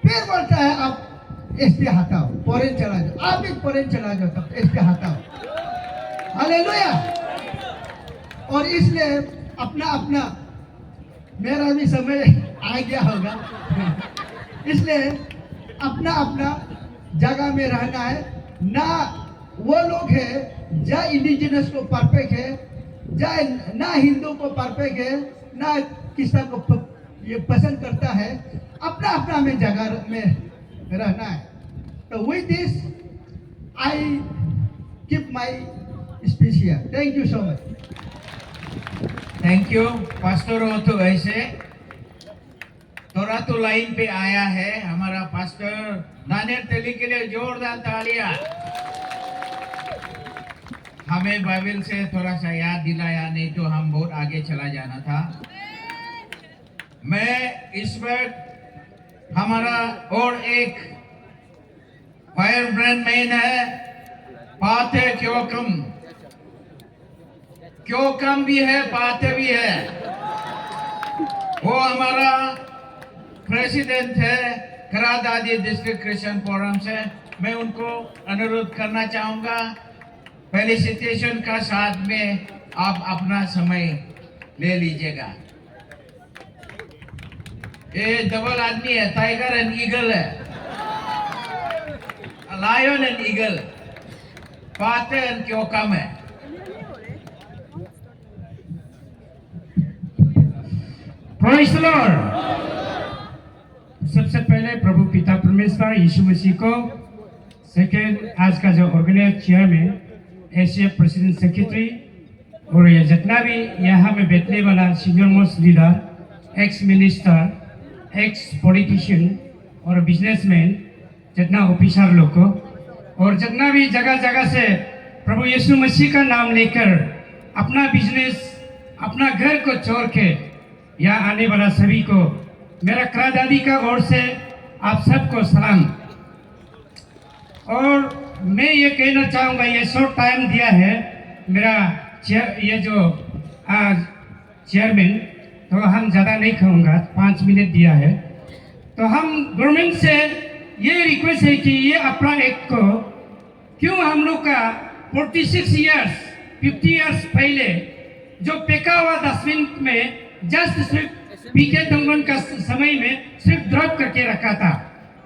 [SPEAKER 4] फिर बोलता है आप एस पे हटाओ, फॉरेन चला जाओ, आप भी फॉरेन चला जाओ, तब एस पे हटाओ। हालेलुया। और इसलिए अपना अपना, मेरा भी समय आ गया होगा, इसलिए अपना अपना जगह में रहना है। ना वो लोग है जा इंडिजिनस को परफेक्ट है, जा ना हिंदू को परफेक्ट है, ना किसी को ये पसंद करता है, अपना अपना में जगह में रहना है। तो with this I keep my speech here. Thank you so much.
[SPEAKER 2] Thank you pastor हो तो ऐसे थोड़ा तो लाइन पे आया है हमारा पास्टर दानियल तेली के लिए जोरदार तालियां। हमें बाइबल से थोड़ा सा याद दिलाया, नहीं तो हम बहुत आगे चला जाना था। मैं इस वक्त हमारा और एक फायर ब्रांड मैन है, पाते क्यों कम भी है, पाते भी है। वो हमारा प्रेसिडेंट है करादादी डिस्ट्रिक्ट क्रिश्चियन फोरम से। मैं उनको अनुरोध करना चाहूंगा, फेलिसिटेशन का साथ में आप अपना समय ले लीजिएगा। ये डबल आदमी है, टाइगर एंड ईगल है, लायन एंड ईगल, पाते एंड क्यों कम है।
[SPEAKER 6] Praise the Lord. सबसे पहले प्रभु पिता परमेश्वर यीशु मसीह को, सेकेंड आज का जो organise chairman, Asia president secretary, और ये जितना भी यहाँ में बैठने वाला senior most leader, ex minister, ex politician और बिजनेसमैन, जितना ऑफिसर लोग को, और जितना भी जगह जगह से प्रभु यीशु मसीह का नाम लेकर अपना बिजनेस, अपना घर को छोड़ के यहाँ आने वाला सभी को मेरा करादादी का ओर से आप सबको सलाम। और मैं ये कहना चाहूँगा, ये शॉर्ट टाइम दिया है मेरा ये जो आज चेयरमैन, तो हम ज़्यादा नहीं कहूँगा, 5 मिनट दिया है। तो हम गवर्नमेंट से ये रिक्वेस्ट है कि ये अपना एक्ट को क्यों हम लोग का 46 ईयर्स 50 ईयर्स पहले जो फेंका हुआ डस्टबिन में जस्ट सिर्फ पीके दंगन का समय में सिर्फ ड्रॉप करके रखा था,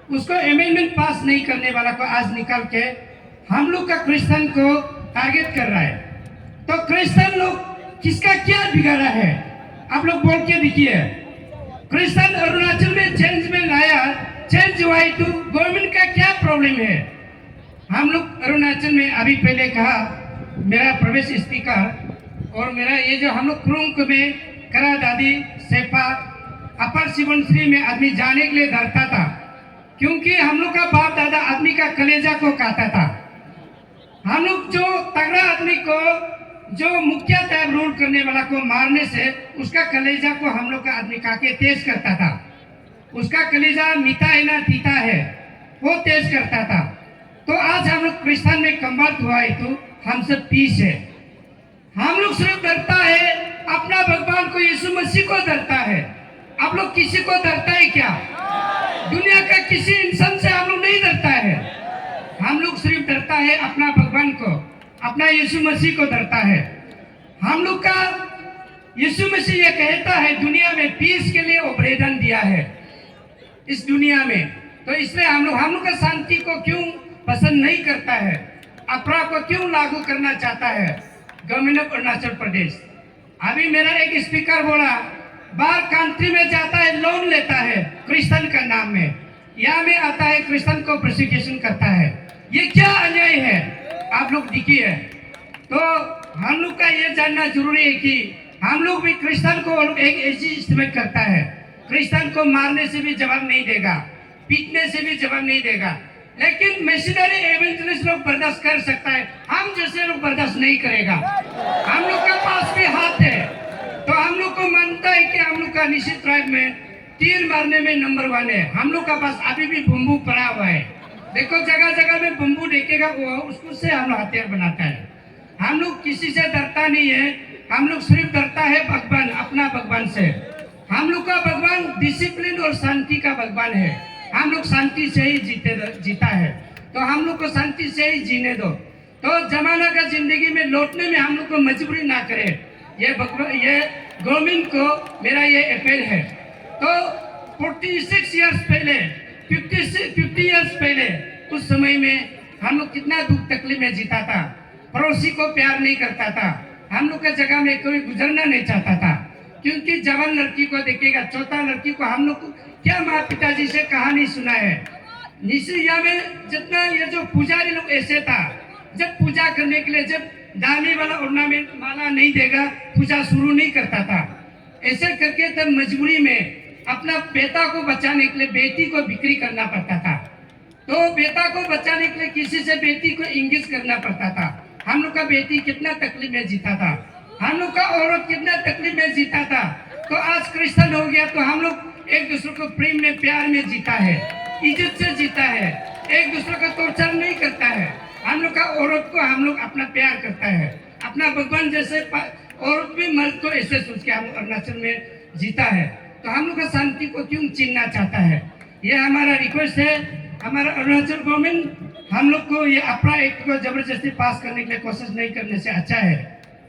[SPEAKER 6] उसको अमेंडमेंट पास नहीं करने वाला को आज निकाल के हम लोग का क्रिश्चियन को टारगेट कर रहा है। तो क्रिश्चियन लोग किसका क्या बिगाड़ा है, आप लोग बोल के देखिए। क्रिश्चियन अरुणाचल में चेंज में लाया, चेंज हुआ है, तो गवर्नमेंट का क्या प्रॉब्लम है। हम लोग अरुणाचल में अभी पहले कहा मेरा प्रवेश स्पीकर और मेरा ये जो हम लोग क्रुंक में करा दादी सेपा अपर सिवनश्री में आदमी जाने के लिए डरता था, क्योंकि हम लोग का बाप दादा आदमी का कलेजा को काटा था। हम लोग जो तगड़ा आदमी को, जो मुखिया टाइप रूल करने वाला को मारने से उसका कलेजा को हम लोग का आदमी काके तेज करता था। उसका कलेजा मीठा है ना तीता है, वो तेज करता था। तो आज हम लोग क्रिश्चियन में कन्वर्ट हुआ है, तो हम सब पीस है। हम लोग सिर्फ डरता है अपना भगवान को, यीशु मसीह को डरता है। आप लोग किसी को डरता है क्या? दुनिया का किसी इंसान से हम लोग नहीं डरता है। हम लोग सिर्फ डरता है अपना भगवान को, अपना यीशु मसीह को डरता है। हम लोग का यीशु मसीह ये कहता है दुनिया में पीस के लिए वो बलिदान दिया है इस दुनिया में। तो इसलिए हम लोग का शांति को क्यों पसंद नहीं करता है, अपराध को क्यों लागू करना चाहता है गवर्नमेंट ऑफ अरुणाचल प्रदेश। अभी मेरा एक स्पीकर बोला बाहर कंट्री में जाता है, लोन लेता है क्रिश्चियन का नाम में, यहाँ में आता है क्रिश्चियन को प्रोसिक्यूशन करता है। ये क्या अन्याय है, आप लोग देखिए। तो हम लोग का ये जानना जरूरी है कि हम लोग भी क्रिश्चियन को एक ऐसी इस्तेमाल करता है, क्रिश्चियन को मारने से भी जवाब नहीं देगा, पीटने से भी जवाब नहीं देगा, लेकिन मिशनरी एवेंजलिस्ट लोग बर्दाश्त कर सकता है, हम जैसे लोग बर्दाश्त नहीं करेगा। हम लोग का पास भी हाथ है, तो हम लोग को मानता है कि हम लोग का निश्चित ट्राइब में तीर मारने में नंबर 1 है। हम लोग का पास अभी भी बम्बू पड़ा हुआ है, देखो जगह जगह में बम्बू देखेगा वो उसको से हम लोग हथियार बनाता है। हम लोग किसी से डरता नहीं है, हम लोग सिर्फ डरता है भगवान, अपना भगवान से। हम लोग का भगवान डिसिप्लिन और शांति का भगवान है, हम लोग शांति से ही जीता तो हम लोग को शांति से ही जीने दो। तो जमाना का जिंदगी में लौटने में हम लोग को मजबूरी ना करे। ये गवर्नमेंट को मेरा ये अपील है। तो 46 इयर्स पहले 50 इयर्स पहले उस समय में हम लोग कितना दुख तकलीफ में जीता था। पड़ोसी को प्यार नहीं करता था। हम लोग के जगह में कोई गुजरना नहीं चाहता था, क्योंकि जवान लड़की को देखेगा, चौथा लड़की को। हम लोग को क्या माँ पिताजी से कहानी सुना है। निश्चिया में जितना ये जो पुजारी लोग ऐसे था, जब पूजा करने के लिए जब दानी वाला ऑर्नामेंट माला नहीं देगा पूजा शुरू नहीं करता था। ऐसे करके तब मजबूरी में अपना बेटा को बचाने के लिए बेटी को बिक्री करना पड़ता था। तो बेटा को बचाने के लिए किसी से बेटी को इंगित करना पड़ता था। हम लोग का बेटी कितना तकलीफ में जीता था, हम लोग का औरत कितना तकलीफ में जीता था। तो आज क्रिश्चियन हो गया तो हम लोग एक दूसरे को प्रेम में प्यार में जीता है, इज्जत से जीता है, एक दूसरे का टॉर्चर नहीं करता है। हम लोग का औरत को हम लोग अपना प्यार करता है, अपना भगवान जैसे औरत भी मर्द को ऐसे सोच के हम अरुणाचल में जीता है। तो हम लोग का शांति को क्यों छीनना चाहता है। ये हमारा रिक्वेस्ट है। हमारा अरुणाचल गवर्नमेंट हम लोग को ये अपना एक्ट को जबरदस्ती पास करने के लिए कोशिश नहीं करने से अच्छा है।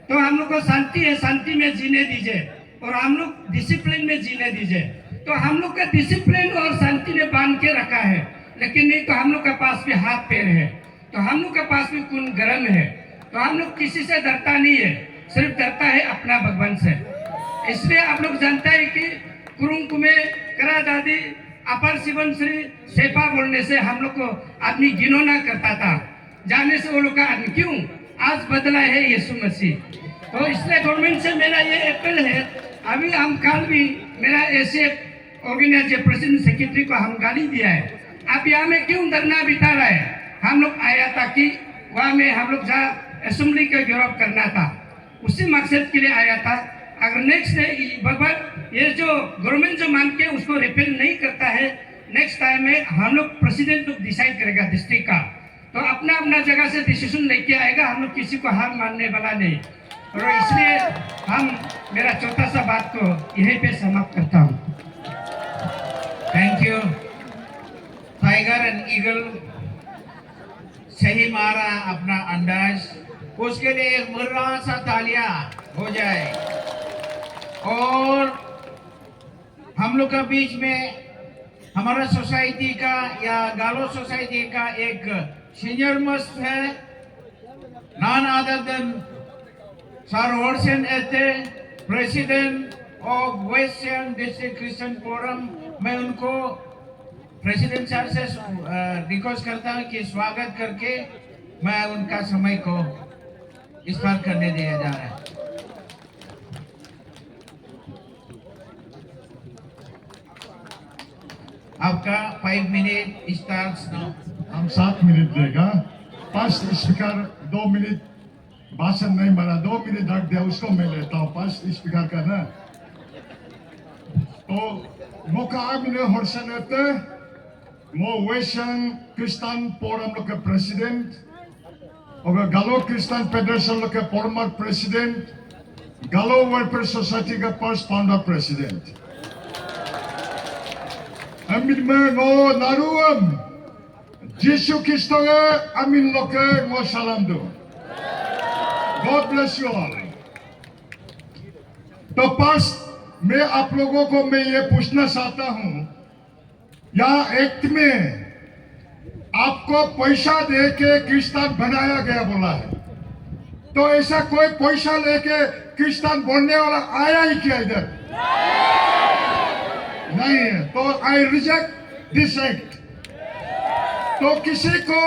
[SPEAKER 6] तो हम लोग को शांति है, शांति में जीने दीजिए और हम लोग डिसिप्लिन में जीने दीजिए। तो हम लोग का डिसिप्लिन और शांति ने बांध के रखा है, लेकिन नहीं तो हम लोग के पास भी हाथ पैर है, तो हम लोग के पास भी खून गर्म है। तो हम लोग किसी से डरता नहीं है, सिर्फ डरता है अपना भगवान से। इसलिए आप लोग जानते हैं कि कुरुंग कुमे करा दादी अपर शिवन श्री सेपा बोलने से हम लोग को आदमी घिनौना करता था, जाने से वो लोग का आदमी क्यों आज बदला है यीशु मसीह। तो इसलिए गवर्नमेंट से मेरा ये अपील है। अभी हम कल भी मेरा ऐसे ऑर्गेनाइजर प्रेसिडेंट सेक्रेटरी को हम गाली दिया है, आप यहाँ में क्यों धरना बिता रहा है। हम लोग आया था कि वहाँ में हम लोग जहाँ असेंबली का घेराव करना था, उसी मकसद के लिए आया था। अगर नेक्स्ट डे भगवान ये जो गवर्नमेंट जो मान के उसको रिपेल नहीं करता है, नेक्स्ट टाइम में हम लोग प्रेसिडेंट लोग डिसाइड करेगा डिस्ट्रिक्ट का। तो अपना अपना जगह से डिसीजन लेके आएगा, हम लोग किसी को हार मानने वाला नहीं। और इसलिए हम मेरा छोटा सा बात को यहीं पे समाप्त करता हूँ।
[SPEAKER 2] Thank you. Tiger and eagle सही मारा अपना अंदाज, उसके लिए एक मुर्रा सा तालियां हो जाए। और हम लोग का बीच में हमारा सोसाइटी का या गालो सोसाइटी का एक सीनियर मोस्ट है, none other than sir Horsen Ete, president of West Siang district Christian forum. मैं उनको प्रेसिडेंट सर से रिक्वेस्ट करता हूँ कि स्वागत करके मैं उनका समय को इस बार करने दिया जा रहा है। आपका 5 मिनट स्टार्ट्स नाउ।
[SPEAKER 7] हम 7 मिनट देगा। फर्स्ट स्पीकर 2 मिनट भाषण नहीं मारा, 2 मिनट रख दिया, उसको मैं लेता हूँ फर्स्ट स्पीकर का ना। तो मोका आमिने होर्सन एते मो वेशन क्रिस्टियन फोरम लोग के प्रेसिडेंट और गालो क्रिस्टियन फेडरेशन लोग के फॉर्मर प्रेसिडेंट, गालो वेलफेयर सोसाइटी का first founder president. Amin mengo naruam Yesus Kristus amin loke ngo salam do. God bless you all. तो फर्स्ट मैं आप लोगों को मैं ये पूछना चाहता हूं, या एक्ट में आपको पैसा दे के क्रिश्चियन बनाया गया बोला है, तो ऐसा कोई पैसा लेके क्रिश्चियन बनने वाला आया ही क्या इधर? नहीं है। तो आई रिजेक्ट दिस एक्ट। तो किसी को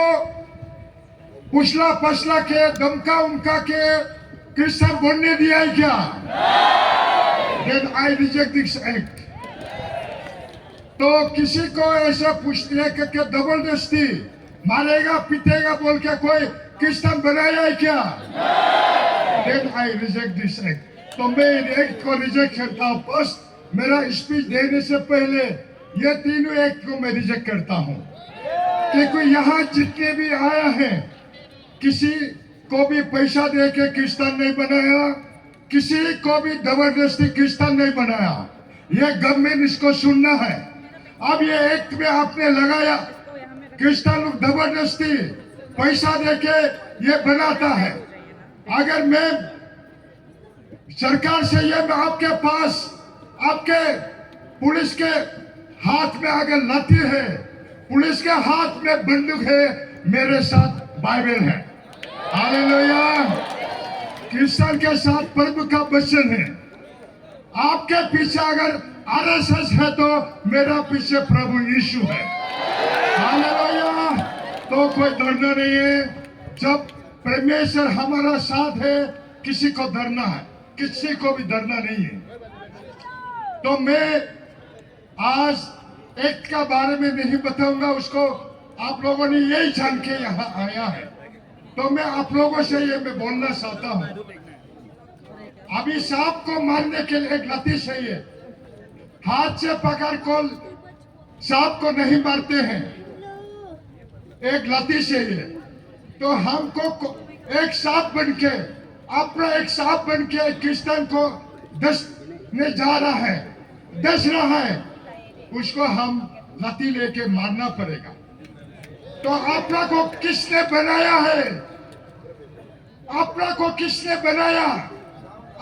[SPEAKER 7] पुछला पछला के धमका उमका के क्रिश्चियन बनने दिया है क्या? Then I reject this act. तो किसी को ऐसा पूछने के जबरदस्ती मारेगा पीटेगा बोल के कोई क्रिश्चियन बनाया है क्या? Then I reject this act. तो मैं एक्ट को रिजेक्ट करता हूँ। फर्स्ट मेरा स्पीच देने से पहले ये तीनों एक्ट को मैं रिजेक्ट करता हूं, क्योंकि यहाँ जितने भी आया है किसी को भी पैसा दे के क्रिश्चियन नहीं बनाया, किसी को भी जबरदस्ती क्रिश्चियन नहीं बनाया। ये गवर्नमेंट इसको सुनना है। अब ये एक्ट में आपने लगाया क्रिश्चियन लोग जबरदस्ती पैसा देके ये बनाता है। अगर मैं सरकार से ये मैं आपके पास आपके पुलिस के हाथ में अगर लाठी है, पुलिस के हाथ में बंदूक है, मेरे साथ बाइबल है। हालेलुया। क्रिश्चियन के साथ प्रभु का वचन है। आपके पीछे अगर आरएसएस है तो मेरा पीछे प्रभु यीशु है। हालेलुया। तो कोई डरना नहीं है। जब परमेश्वर हमारा साथ है, किसी को डरना है, किसी को भी डरना नहीं है। तो मैं आज एक का बारे में नहीं बताऊंगा, उसको आप लोगों ने यही जान के यहाँ आया है। तो मैं आप लोगों से ये मैं बोलना चाहता हूँ, अभी सांप को मारने के लिए एक लाठी चाहिए। हाथ से पकड़ को सांप को नहीं मारते हैं, एक लाठी चाहिए। तो हमको एक सांप बन के, अपना एक सांप बन के क्रिश्चियन को डसने जा रहा है, डस रहा है, उसको हम लाठी लेके मारना पड़ेगा। तो अपना को किसने बनाया है? अपना को किसने बनाया?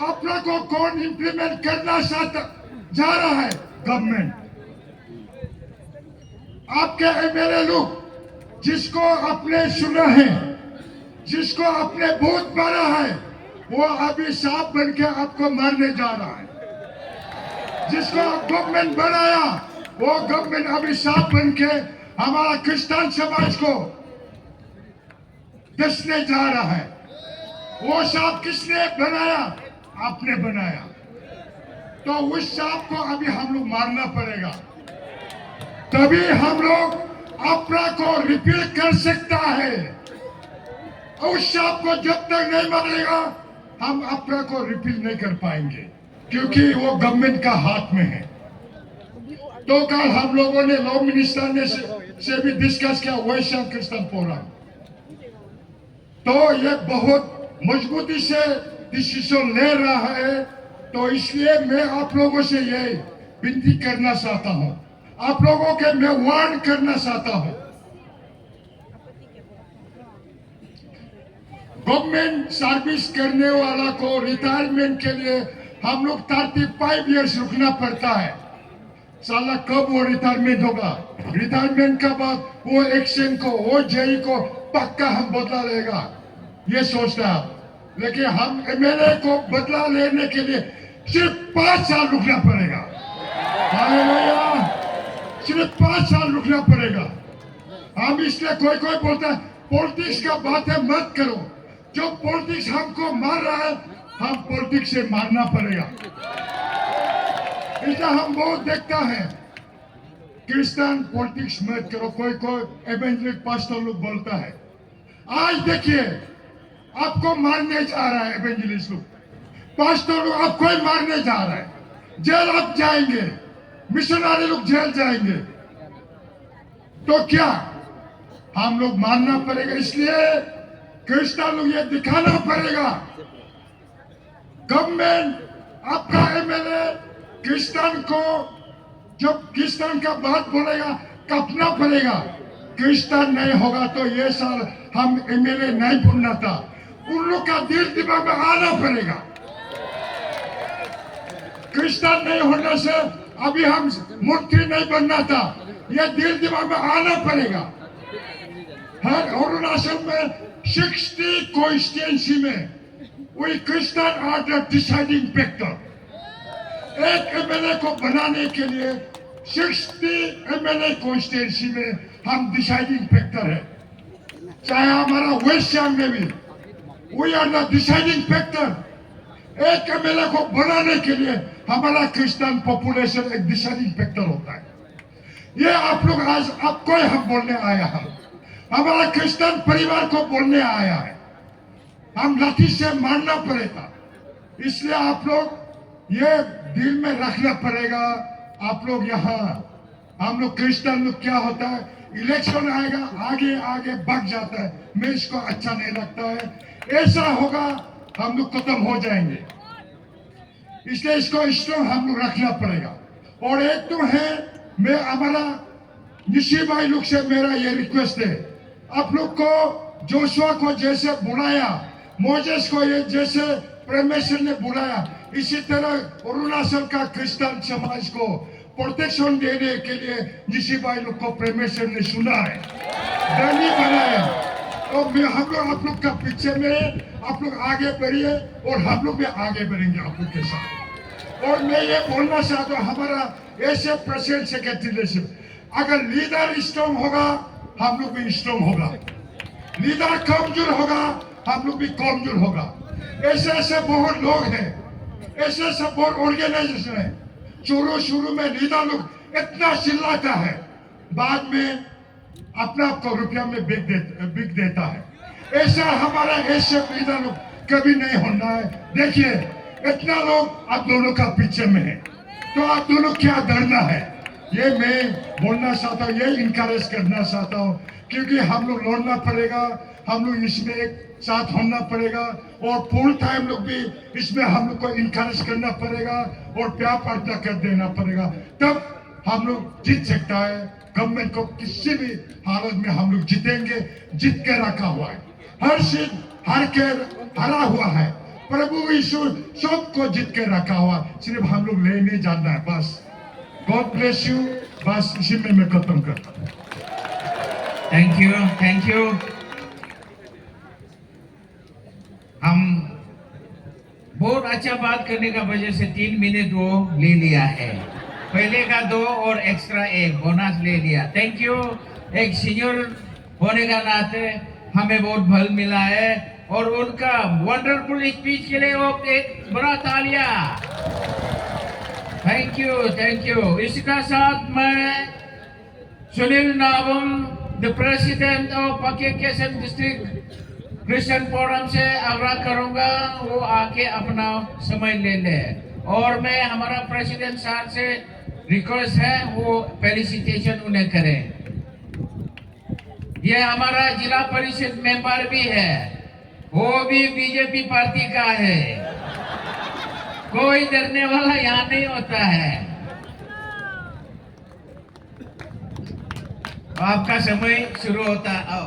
[SPEAKER 7] अपना को कौन इंप्लीमेंट करना जा रहा है? गवर्नमेंट। आपके एमएलए लोग जिसको आपने सुना है, जिसको आपने बहुत मारा है, वो अभी सांप बन के आपको मारने जा रहा है। जिसको गवर्नमेंट बनाया, वो गवर्नमेंट अभी सांप बन के हमारा क्रिश्चियन समाज को डसने जा रहा है। वो सांप किसने बनाया? आपने बनाया। तो उस सांप को अभी हम लोग मारना पड़ेगा, तभी हम लोग अपना को रिपील कर सकता है। उस सांप को जब तक नहीं मारेगा, हम अपना को रिपील नहीं कर पाएंगे, क्योंकि वो गवर्नमेंट का हाथ में है। तो कल हम लोगों ने लॉ मिनिस्टर ने से भी डिस्कस किया वैश्य क्रिश्चियन फोरम। तो ये बहुत मजबूती से डिसीजन ले रहा है। तो इसलिए मैं आप लोगों से ये विनती करना चाहता हूँ, आप लोगों के मैं वार्न करना चाहता हूँ। गवर्नमेंट सर्विस करने वाला को रिटायरमेंट के लिए हम लोग 35 इयर्स रुकना पड़ता है। साला कब वो रिटायरमेंट होगा? रिटायरमेंट के बाद वो एक्शन को, वो जेई को पक्का हम बदला लेगा, ये सोचता है। लेकिन हम एमएलए को बदला लेने के लिए सिर्फ 5 साल रुकना पड़ेगा। हालेलुया। सिर्फ 5 साल रुकना पड़ेगा। हम इसलिए कोई बोलता है पॉलिटिक्स का बात है मत करो। जो पॉलिटिक्स हमको मार रहा है, हम पॉलिटिक्स से मारना पड़ेगा। इसलिए हम बहुत देखता है क्रिश्चियन पॉलिटिक्स मत करो। कोई एवेंजलिस्ट पास्टर लोग बोलता है। आज देखिए आपको मारने जा रहा है एवेंजलिस्ट लोग, पास्टर लोग आपको ही मारने जा रहा है। जेल आप जाएंगे, मिशनरी लोग जेल जाएंगे। तो क्या हम लोग मारना पड़ेगा? इसलिए क्रिश्चियन लोग ये दिखाना पड़ेगा, गवर्नमेंट आपका एमएलए क्रिश्चियन को जब क्रिश्चियन का बात बोलेगा कपना पड़ेगा। क्रिश्चियन नहीं होगा तो ये साल हम एमएलए नहीं भूलना था। उन लोग का दिल दिमाग में आना पड़ेगा। क्रिश्चियन नहीं होने से अभी हम मंत्री नहीं बनना था, ये दिल दिमाग में आना पड़ेगा। हर अरुणाचल में 60 कॉन्स्टिट्यूंसी में we Christian are the deciding factor. एक एमएलए को बनाने के लिए 60 एमएलए कॉन्स्टिट्यूंसी में हम डिसाइडिंग फैक्टर है। चाहे हमारा वेस्ट सियांग में भी we are the deciding factor. एक एमएलए को बनाने के लिए हमारा क्रिश्चियन पॉपुलेशन एक डिसाइडिंग फैक्टर होता है। ये आप लोग आज आपको ही हम बोलने आया है, हमारा क्रिश्चियन परिवार को बोलने आया है। हम लाठी से मारना पड़ेगा, इसलिए आप लोग ये दिल में रखना पड़ेगा। आप लोग यहाँ, हम लोग क्रिश्चियन लोग क्या होता है, इलेक्शन आएगा आगे आगे बढ़ जाता है। मैं इसको अच्छा नहीं लगता है। ऐसा होगा हम लोग खत्म हो जाएंगे, इसलिए इसको स्ट्रॉन्ग हम लोग रखना पड़ेगा। और एक तो है मैं हमारा निशी भाई लोग से मेरा ये रिक्वेस्ट है, आप लोग को जोशुआ को जैसे बुलाया, मोजेस को ये जैसे परमेश्वर ने बुलाया, इसी तरह अरुणाचल का क्रिश्चियन समाज को प्रोटेक्शन देने के लिए निशी भाई लोग को परमेश्वर ने सुना है, धनी बनाया। तो मैं हम लोग आप लोग का पीछे में, आप लोग आगे बढ़िए और हम लोग भी आगे बढ़ेंगे आप लोग के साथ। और मैं ये बोलना चाहता हूँ, हमारा ऐसे प्रेसिडेंट सेक्रेटरीशिप, अगर लीडर स्ट्रॉन्ग होगा हम लोग भी स्ट्रॉन्ग होगा, लीडर कमजोर होगा हम लोग भी कमजोर होगा। ऐसे ऐसे बहुत लोग हैं, ऐसे ऐसे बहुत ऑर्गेनाइजेशन है, शुरू में लीडर लोग इतना चिल्लाता है, बाद में अपना आप को रुपया में बिक देता है। ऐसा हमारा ऐसे लीडर लोग कभी नहीं होना है। देखिए इतना लोग आप दोनों का पीछे में है, तो आप दोनों क्या डरना है, ये मैं बोलना चाहता हूँ, ये इनकरेज करना चाहता हूँ, क्योंकि हम लोग लड़ना पड़ेगा, हम लोग इसमें एक साथ होना पड़ेगा और फुल टाइम लोग भी इसमें हम लोग को इनकरेज करना पड़ेगा और प्यार प्रार्थना कर देना पड़ेगा, तब हम लोग जीत सकता है। गवर्नमेंट को किसी भी हालत में हम लोग जीतेंगे, जीत के रखा हुआ है, हर सीट हार के हरा हुआ है, प्रभु यीशु सबको जीत के रखा हुआ, सिर्फ हम लोग लेने जाना है बस। गॉड ब्लेस यू, बस इसी में मैं खत्म करता हूँ।
[SPEAKER 2] Thank you, thank you. हम बहुत अच्छा बात करने का वजह से 3 मिनट वो ले लिया है, पहले का 2 और एक्स्ट्रा 1 बोनस ले लिया। Thank you. एक सीनियर होने का नाते हमें बहुत बल मिला है और उनका वंडरफुल स्पीच के लिए वो एक बड़ा तालियां। Thank you, thank you. इसका साथ मैं Sunil Nawam, the president of Pakke Kessang district Christian forum से आग्रह करूंगा वो आके अपना समय ले ले, और मैं हमारा प्रेसिडेंट साहब से रिक्वेस्ट है वो फेलिसिटेशन उन्हें करें। ये हमारा जिला परिषद मेंबर भी है, वो भी बीजेपी पार्टी का है, कोई डरने वाला यहाँ नहीं होता है। आपका समय शुरू होता है।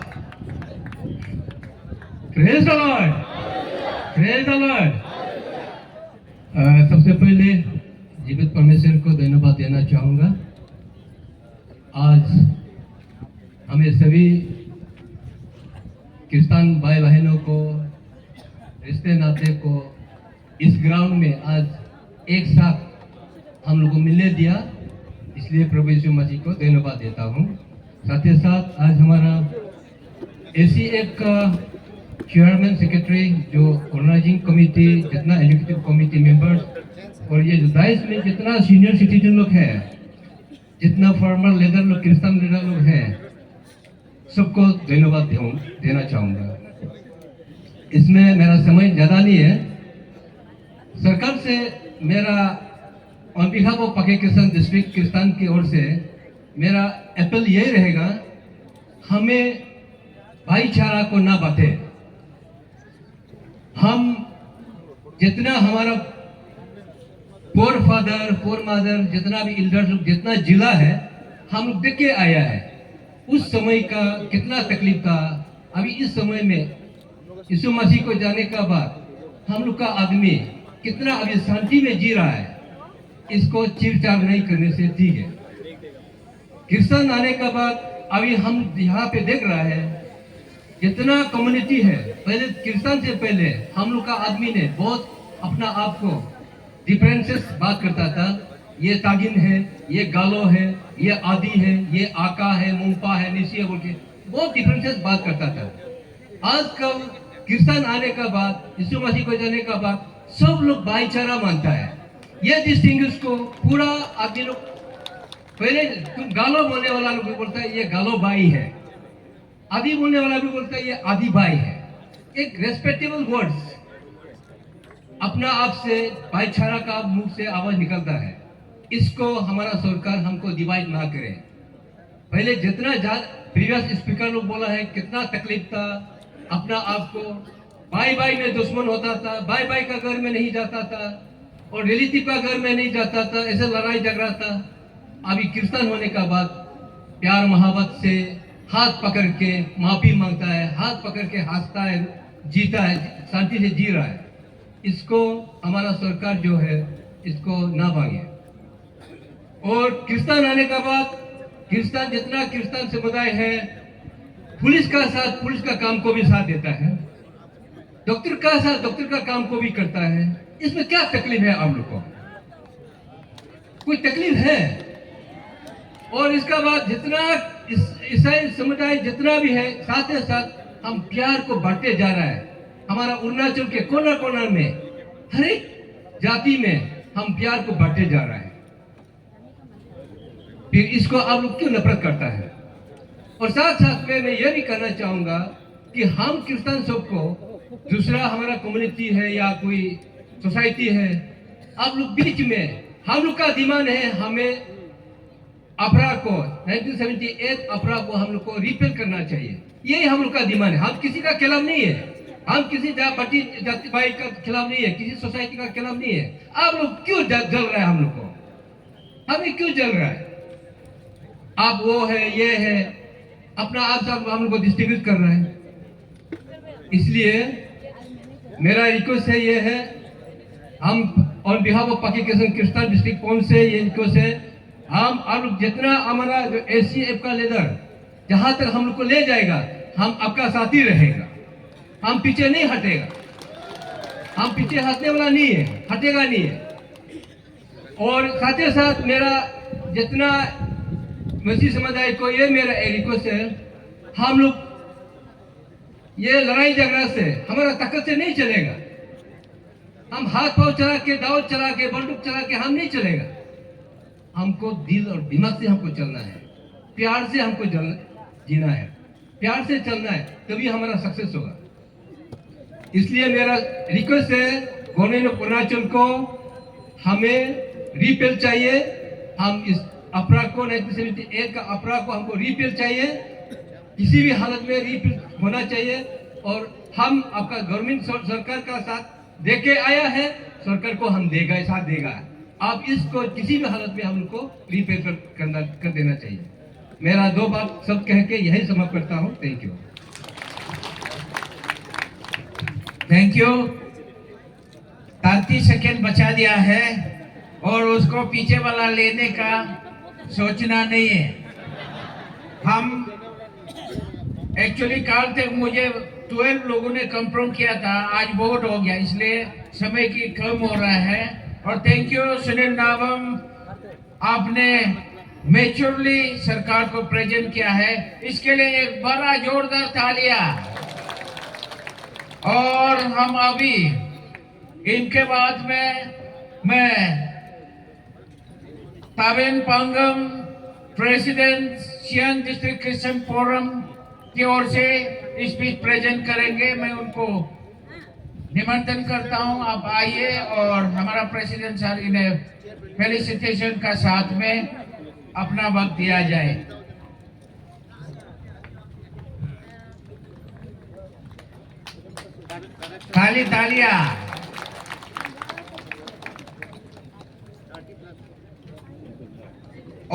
[SPEAKER 8] Praise the Lord, praise the Lord. सबसे पहले जीवित परमेश्वर को धन्यवाद देना चाहूँगा। आज हमें सभी क्रिश्चियन भाई बहनों को, रिश्ते नाते को इस ग्राउंड में आज एक साथ हम लोग को मिलने दिया, इसलिए प्रभु यीशु मसीह को धन्यवाद देता हूँ। साथ ही साथ आज हमारा ACF का चेयरमैन सेक्रेटरी, जो ऑर्गेनाइजिंग कमेटी, जितना एग्जीक्यूटिव कमेटी मेंबर्स और ये जो दाइस में जितना सीनियर सिटीजन लोग हैं, जितना फॉर्मर लीडर लोग, क्रिश्चियन लीडर लोग हैं, सबको धन्यवाद देना चाहूँगा। इसमें मेरा समय ज़्यादा नहीं है। सरकार से मेरा on behalf of Pakke Kessang district Christian की ओर से मेरा अपील यही रहेगा, हमें भाईचारा को ना बांटे। हम जितना हमारा फोर फादर फोर मदर जितना भी एल्डर्स लोग, जितना जिला है, हम लोग देख के आया है उस समय का कितना तकलीफ था। अभी इस समय में यीशु मसीह को जाने का बाद हम लोग का आदमी कितना अभी शांति में जी रहा है, इसको चीरचार नहीं करने से ठीक है। क्रिश्चियन आने के बाद अभी हम यहाँ पे देख रहा है जितना कम्युनिटी है, पहले क्रिश्चियन से पहले हम लोग का आदमी ने बहुत अपना आप को डिफरेंसेस बात करता था, ये तागिन है, ये गालो है, ये आदि है, ये आका है, मुंपा है, निसी है, बोल के बहुत डिफरेंसेस बात करता था। आजकल क्रिश्चियन आने का बाद, यीशु मसीह को जाने का बाद सब लोग भाईचारा मानता है। ये डिस्टिंग्विश को पूरा आदमी लोग, पहले तुम गालो बोलने वाला लोग भी बोलता है ये गालो भाई है, आदि बोलने वाला भी बोलता है ये आदि भाई है। एक रेस्पेक्टेबल वर्ड्स अपना आप से भाईचारा का मुंह से आवाज निकलता है। इसको हमारा सरकार हमको डिवाइड ना करे। पहले जितना प्रीवियस स्पीकर लोग बोला है कितना तकलीफ था, अपना आप को भाई भाई में दुश्मन होता था, भाई भाई का घर में नहीं जाता था और रिलेटिव का घर में नहीं जाता था, ऐसे लड़ाई झगड़ा था। अभी क्रिश्चियन होने का बाद प्यार मोहब्बत से हाथ पकड़ के माफी मांगता है, हाथ पकड़ के हंसता है, जीता है, शांति से जी रहा है, इसको हमारा सरकार जो है इसको ना भागे। और क्रिस्तान आने के बाद क्रिस्तान जितना क्रिस्तान समुदाय है पुलिस का साथ पुलिस का काम को भी साथ देता है, डॉक्टर का साथ डॉक्टर का काम को भी करता है। इसमें क्या तकलीफ है आप लोग को? कोई तकलीफ है? और इसका बाद जितना ईसाई समुदाय जितना भी है साथ ही साथ हम प्यार को बांटते जा रहा है। हमारा अरुणाचल के कोना कोना में हर एक जाति में हम प्यार को बांटते जा रहा है। फिर इसको आप लोग क्यों नफरत करता है? और साथ साथ में मैं यह भी कहना चाहूंगा कि हम क्रिश्चियन सबको दूसरा हमारा कम्युनिटी है या कोई सोसाइटी है, आप लोग बीच में हम लोग का डिमांड है, हमें अपराध को 1978 अपराध को हम लोग को रिपेल करना चाहिए। यही हम लोग का डिमांड है। हम किसी का खिलाफ नहीं है, हम किसी जाति भाई का खिलाफ नहीं है, किसी सोसाइटी का खिलाफ नहीं है। आप लोग क्यों जल रहा है? हम लोग को हमें क्यों जल रहा है? आप वो है ये है अपना आप सब हम लोग को डिस्ट्रीब्यूट कर रहे हैं। इसलिए मेरा रिक्वेस्ट है ये है, हम on behalf of Pakistan Christian district point से ये रिक्वेस्ट है, हम आप लोग जितना हमारा जो ACF का लीडर जहां तक हम लोग को ले जाएगा हम आपका साथी रहेगा, हम पीछे नहीं हटेगा, हम पीछे हटने वाला नहीं है, हटेगा नहीं है। और साथ ही साथ मेरा जितना मसीह समुदाय को ये मेरा रिक्वेस्ट है, हम लोग ये लड़ाई झगड़ा से हमारा ताकत से नहीं चलेगा। हम हाथ पांव चला के दाव चला के बंदूक चला के हम नहीं चलेगा। हमको दिल और दिमाग से हमको चलना है, प्यार से हमको जीना है, प्यार से चलना है, तभी हमारा सक्सेस होगा। इसलिए मेरा रिक्वेस्ट है गवर्नमेंट ऑफ अरुणाचल को, हमें रिपेल चाहिए। हम इस अपराध को 1978 का अपराध को हमको रिपेल चाहिए, किसी भी हालत में रिपेल होना चाहिए। और हम आपका गवर्नमेंट सरकार का साथ देके आया है, सरकार को हम देगा, साथ देगा। आप इसको किसी भी हालत में हम लोग को रिपेल कर देना चाहिए। मेरा 2 बात सब कह के यही समाप्त करता हूँ। Thank you.
[SPEAKER 2] Thank you. 33 second बचा दिया है और उसको पीछे वाला लेने का सोचना नहीं है। हम एक्चुअली कल तक मुझे 12 लोगों ने कंफर्म किया था, आज बहुत हो गया, इसलिए समय की कम हो रहा है। और थैंक यू सुनील नावम, आपने मैच्योरली सरकार को प्रेजेंट किया है, इसके लिए एक बड़ा जोरदार तालियां। और हम अभी इनके बाद में मैं Taven Pangam president Siang district Christian forum की ओर से स्पीच प्रेजेंट करेंगे। मैं उनको निमंत्रण करता हूं, आप आइए और हमारा प्रेसिडेंट सर इन्हें फेलिसिटेशन का साथ में अपना वक्त दिया जाए। ताली तालियां।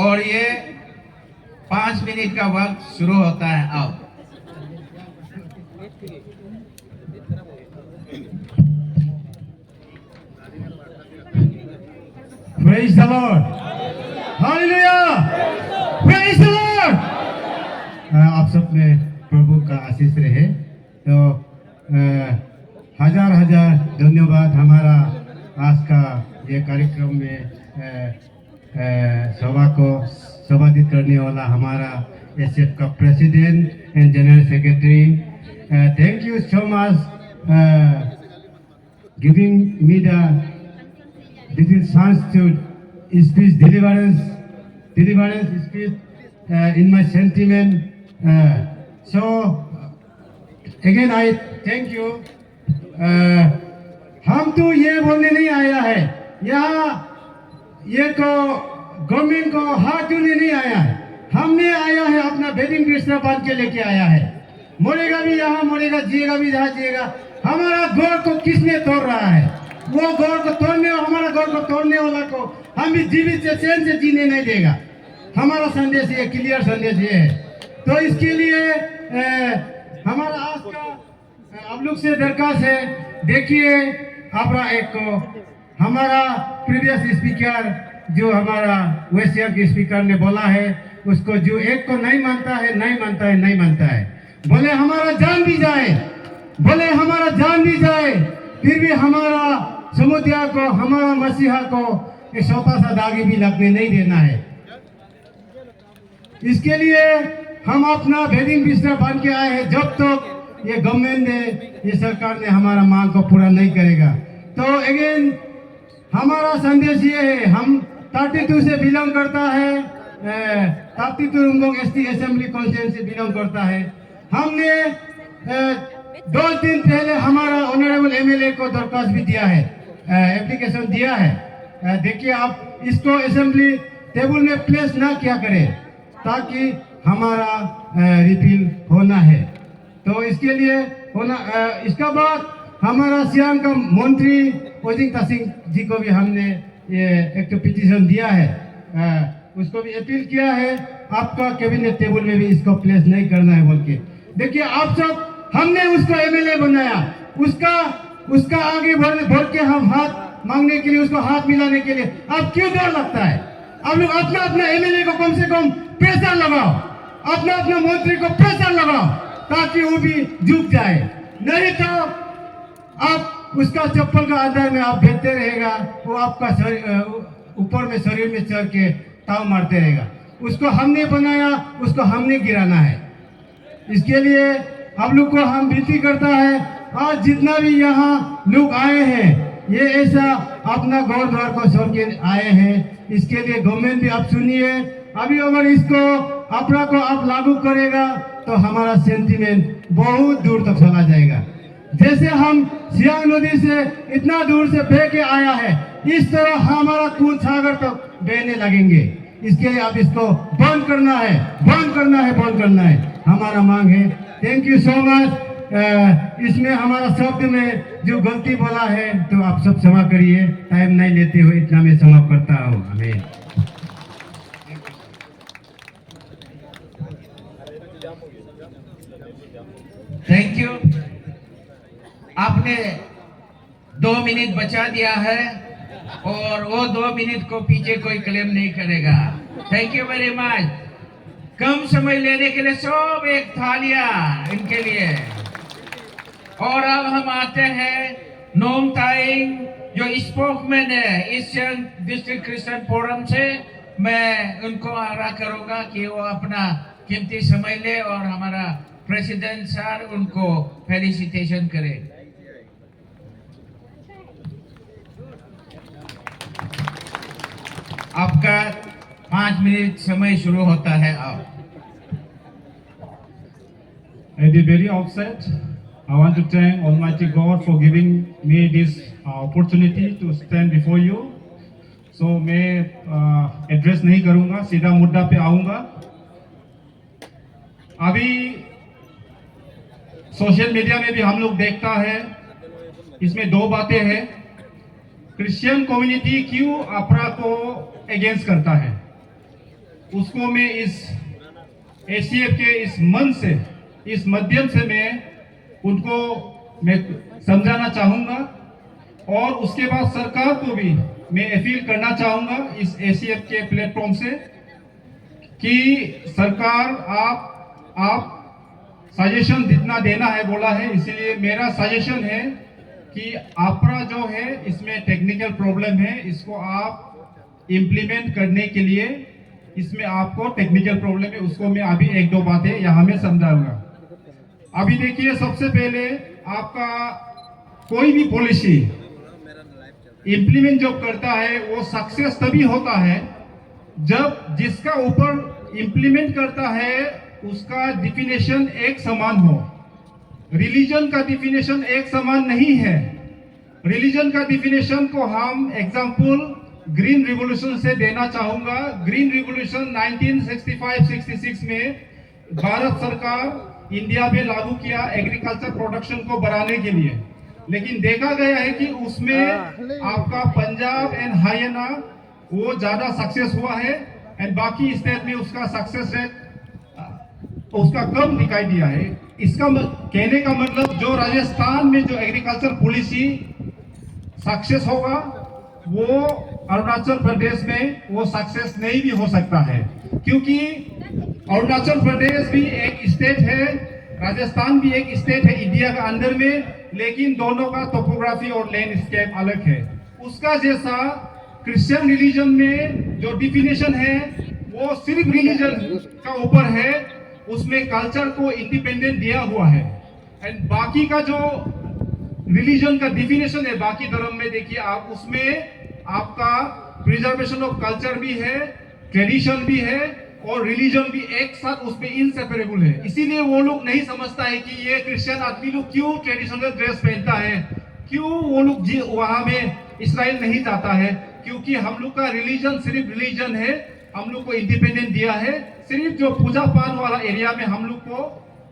[SPEAKER 2] और ये 5 मिनट का वक्त शुरू होता है। आओ।
[SPEAKER 3] Praise the Lord. Hallelujah. Praise the Lord. आप सब में प्रभु का आशीष रहे। तो हजार हजार धन्यवाद हमारा आज का ये कार्यक्रम में सभा को संबोधित करने वाला हमारा ACF का president and general secretary. Thank you so much giving me this is chance to speech deliverance speech in my sentiment. So again I thank you. हम तो ये बोलने नहीं आया है, यहाँ ये को गवर्नमेंट को हाथ जोड़ने नहीं आया है। हमने आया है अपना वेडिंग कृष्णा बांध के लेके आया है। मरेगा भी यहाँ मरेगा, जिएगा भी जहाँ जिएगा। हमारा गौर को किसने तोड़ रहा है? वो गौर को तोड़ने, हमारा गौर को तोड़ने वाला को हम भी जीवित से चैन से जीने नहीं देगा। हमारा संदेश ये क्लियर संदेश ये है। तो इसके लिए हमारा आज का आप लोग से दरखास्त है, देखिए हमारा एक हमारा प्रीवियस स्पीकर जो हमारा वेस्टियर के स्पीकर ने बोला है, उसको जो एक को नहीं मानता है नहीं मानता है नहीं मानता है, बोले हमारा जान भी जाए, बोले हमारा जान भी जाए, फिर भी हमारा समुदाय को हमारा मसीहा को एक छोटा सा दागी भी लगने नहीं देना है। इसके लिए हम अपना भेदिंग बिस्तर बन के आए हैं, जब तक ये गवर्नमेंट ने ये सरकार ने हमारा मांग को पूरा नहीं करेगा। तो अगेन हमारा संदेश ये है, हम 32 से बिलोंग करता है, 32 रुंगोंग एसटी असेंबली कॉन्स्टिट्यूएंसी से बिलोंग करता है। हमने 2 दिन पहले हमारा ऑनरेबल एमएलए को दरखास्त भी दिया है, एप्लीकेशन दिया है। देखिए आप इसको असेंबली टेबल में प्लेस ना किया करें ताकि हमारा रिपील होना है। तो इसके लिए होना इसका बाद हमारा सियांग का मंत्री ओजिंग तासिंग जी को भी हमने ये एक पिटीशन दिया है, उसको भी अपील किया है आपका कैबिनेट टेबल में भी इसको प्लेस नहीं करना है बोल के। देखिए आप सब, हमने उसको एमएलए बनाया, उसका आगे बढ़ के हम हाथ मांगने के लिए, उसको हाथ मिलाने के लिए अब क्यों डर लगता है? आप लोग अपना अपना एमएलए को कम से कम प्रेशर लगाओ, अपना अपना मंत्री को प्रेशर लगाओ ताकि वो भी झुक जाए, नहीं तो आप उसका चप्पल का अंदर में आप भेजते रहेगा, वो आपका ऊपर में शरीर में चढ़ के ताव मारते रहेगा। उसको हमने बनाया, उसको हमने गिराना है। इसके लिए हम लोग को हम विनती करता है, आज जितना भी यहाँ लोग आए हैं, ये ऐसा अपना घर द्वार को छोड़ के आए हैं, इसके लिए गवर्नमेंट भी आप सुनिए। अभी अगर इसको अपना को आप लागू करेगा तो हमारा सेंटीमेंट बहुत दूर तक चला जाएगा। जैसे हम सियांग नदी से इतना दूर से बह के आया है, इस तरह हमारा खून सागर तक बहने लगेंगे। इसके लिए आप इसको बंद करना है, बंद करना है, बंद करना है, हमारा मांग है। Thank you so much. इसमें हमारा शब्द में जो गलती बोला है तो आप सब क्षमा करिए, टाइम नहीं लेते हुए इतना मैं समाप्त करता हूँ। हमें
[SPEAKER 2] थैंक यू। आपने 2 मिनट बचा दिया है और वो 2 मिनट को पीछे कोई क्लेम नहीं करेगा। Thank you very much. कम समय लेने के लिए सब एक थालियां इनके लिए। और अब हम आते हैं नोंग ताइंग जो स्पोकमैन है ईस्टर्न डिस्ट्रिक्ट क्रिश्चियन फोरम से। मैं उनको आग्रह करूंगा कि वो अपना कीमती समय ले और हमारा प्रेसिडेंट सर उनको फेलिसिटेशन करें। आपका 5 मिनट समय शुरू होता है अब।
[SPEAKER 9] At the very outset, I want to thank Almighty God for giving me this opportunity to stand before you. So मैं एड्रेस नहीं करूंगा, सीधा मुद्दा पे आऊंगा। अभी सोशल मीडिया में भी हम लोग देखता है, इसमें 2 बातें हैं। क्रिश्चियन कम्युनिटी क्यों अपरा को अगेंस्ट करता है, उसको मैं इस एसीएफ के इस मन से, इस माध्यम से मैं समझाना चाहूँगा। और उसके बाद सरकार को भी मैं अपील करना चाहूँगा इस एसीएफ के प्लेटफॉर्म से कि सरकार आप सजेशन जितना देना है बोला है, इसलिए मेरा सजेशन है कि आपरा जो है इसमें टेक्निकल प्रॉब्लम है, इसको आप इम्प्लीमेंट करने के लिए इसमें आपको टेक्निकल प्रॉब्लम है, उसको मैं अभी 1-2 बातें यहाँ में समझाऊंगा। अभी देखिए, सबसे पहले आपका कोई भी पॉलिसी इम्प्लीमेंट जब करता है वो सक्सेस तभी होता है जब जिसका ऊपर इम्प्लीमेंट करता है उसका डिफिनेशन एक समान हो। रिलीजन का डिफिनेशन एक समान नहीं है। रिलीजन का डिफिनेशन को हम एग्जाम्पल ग्रीन रिवॉल्यूशन से देना चाहूंगा। ग्रीन रिवॉल्यूशन 1965-66 में भारत सरकार इंडिया में लागू किया एग्रीकल्चर प्रोडक्शन को बढ़ाने के लिए, लेकिन देखा गया है कि उसमें आपका पंजाब एंड हरियाणा वो ज्यादा सक्सेस हुआ है एंड बाकी स्टेट में उसका सक्सेस रेट उसका कम दिखाई दिया है। इसका कहने का मतलब जो राजस्थान में जो एग्रीकल्चर पॉलिसी सक्सेस होगा वो अरुणाचल प्रदेश में वो सक्सेस नहीं भी हो सकता है, क्योंकि अरुणाचल प्रदेश भी एक स्टेट है, राजस्थान भी एक स्टेट है इंडिया का अंदर में, लेकिन दोनों का टोपोग्राफी और लैंडस्केप अलग है। उसका जैसा क्रिश्चियन रिलीजन में जो डिफिनेशन है वो सिर्फ रिलीजन का ऊपर है, उसमें कल्चर को इंडिपेंडेंट दिया हुआ है। एंड बाकी का जो रिलीजन का डिफिनेशन है बाकी धर्म में देखिए आप, उसमें आपका प्रिजर्वेशन ऑफ कल्चर भी है, ट्रेडिशन भी है और रिलीजन भी एक साथ उसमें इनसेपरेबल है। इसीलिए वो लोग नहीं समझता है कि ये क्रिश्चियन आदमी लोग क्यों ट्रेडिशनल ड्रेस पहनता है, क्यों वो लोग वहां में इस्राइल नहीं जाता है, क्योंकि हम लोग का रिलीजन सिर्फ रिलीजन है, हम लोग को इंडिपेंडेंट दिया है। सिर्फ जो पूजा पाठ वाला एरिया में हम लोग को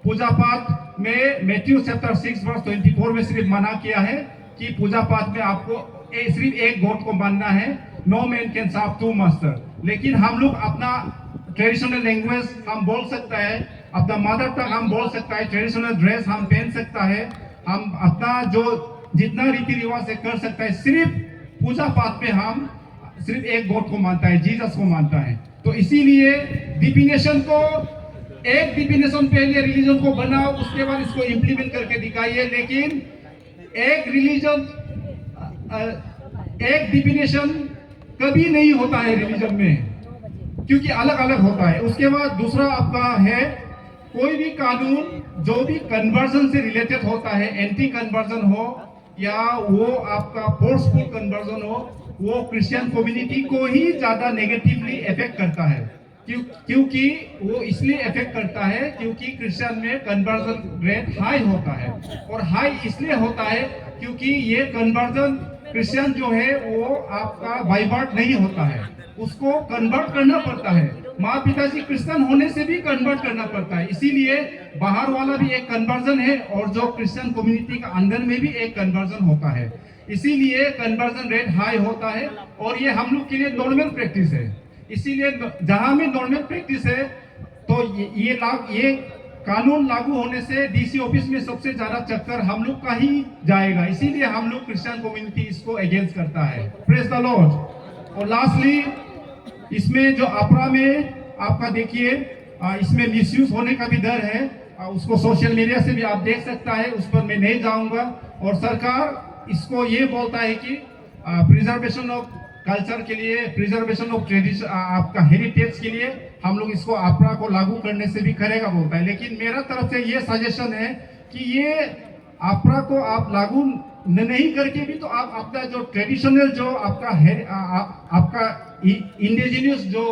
[SPEAKER 9] पूजा पाठ में मैथ्यू चैप्टर 6 वर्स 24 में सिर्फ मना किया है कि पूजा पाठ में आपको सिर्फ एक गॉड को मानना है, no man can serve two master. लेकिन हम लोग अपना ट्रेडिशनल लैंग्वेज हम बोल सकता है, अपना मदर टंग हम बोल सकता है, ट्रेडिशनल ड्रेस हम पहन सकता है, हम अपना जो जितना रीति रिवाज से कर सकता है। सिर्फ पूजा पाठ में हम सिर्फ एक गॉड को मानता है, जीसस को मानता है। तो इसीलिए डिफिनेशन को एक डिफिनेशन पहले रिलीजन को बनाओ, उसके बाद इसको इंप्लीमेंट करके दिखाइए। लेकिन एक रिलीजन एक डिफिनेशन कभी नहीं होता है रिलीजन में, क्योंकि अलग अलग होता है। उसके बाद दूसरा आपका है कोई भी कानून जो भी कन्वर्जन से रिलेटेड होता है, एंटी कन्वर्जन हो या वो आपका फोर्सफुल कन्वर्जन हो, वो क्रिश्चियन कम्युनिटी को ही ज्यादा नेगेटिवली इफेक्ट करता है। क्योंकि वो इसलिए इफेक्ट करता है क्योंकि क्रिश्चियन में कन्वर्जन रेट हाई होता है, और हाई इसलिए होता है क्योंकि ये कन्वर्जन क्रिश्चियन जो है वो आपका बाय बर्थ नहीं होता है, उसको कन्वर्ट करना पड़ता है। माँ पिताजी क्रिश्चियन होने से भी कन्वर्ट करना पड़ता है, इसीलिए बाहर वाला भी एक कन्वर्जन है और जो क्रिश्चियन कम्युनिटी का अंदर में भी एक कन्वर्जन होता है। इसीलिए कन्वर्जन रेट हाई होता है और ये हम लोग के लिए नॉर्मल प्रैक्टिस है। इसीलिए जहां में नॉर्मल प्रैक्टिस है तो ये कानून लागू होने से डीसी ऑफिस में सबसे ज्यादा चक्कर हम लोग का ही जाएगा, इसीलिए हम लोग क्रिश्चियन कम्युनिटी इसको अगेंस्ट करता है। Praise the Lord. और लास्टली इसमें जो अपरा में आपका देखिए इसमें मिसयूज होने का भी डर है, उसको सोशल मीडिया से भी आप देख सकता है, उस पर मैं नहीं जाऊंगा। और सरकार इसको ये बोलता है कि प्रिजर्वेशन ऑफ कल्चर के लिए, प्रिजर्वेशन ऑफ ट्रेडिशन आपका हेरिटेज के लिए हम लोग इसको अपरा को लागू करने से भी करेगा बोलता है। लेकिन मेरा तरफ से ये सजेशन है कि ये अपरा को आप लागू नहीं करके भी तो आप अपना जो ट्रेडिशनल जो आपका है आपका इंडिजिनियस जो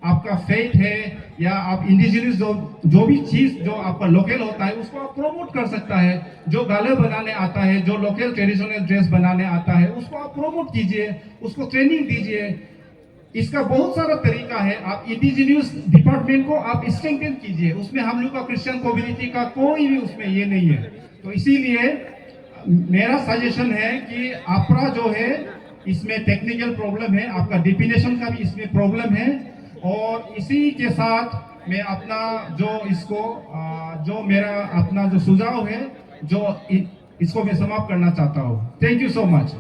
[SPEAKER 9] आपका फेथ है या आप इंडिजिनियस जो भी चीज जो आपका लोकल होता है उसको आप प्रोमोट कर सकता है। जो गाले बनाने आता है, जो लोकल ट्रेडिशनल ड्रेस बनाने आता है, उसको आप प्रोमोट कीजिए, उसको ट्रेनिंग दीजिए। इसका बहुत सारा तरीका है। आप इंडिजिनियस डिपार्टमेंट को आप स्ट्रेंथन कीजिए, उसमें हम लोग का क्रिश्चियन कम्युनिटी का कोई भी उसमें ये नहीं है। तो इसीलिए मेरा सजेशन है कि अपरा जो है इसमें टेक्निकल प्रॉब्लम है, आपका डिफिनेशन का भी इसमें प्रॉब्लम है। और इसी के साथ मैं अपना जो इसको जो मेरा अपना जो सुझाव है जो इसको मैं समाप्त करना चाहता हूँ। Thank you so much.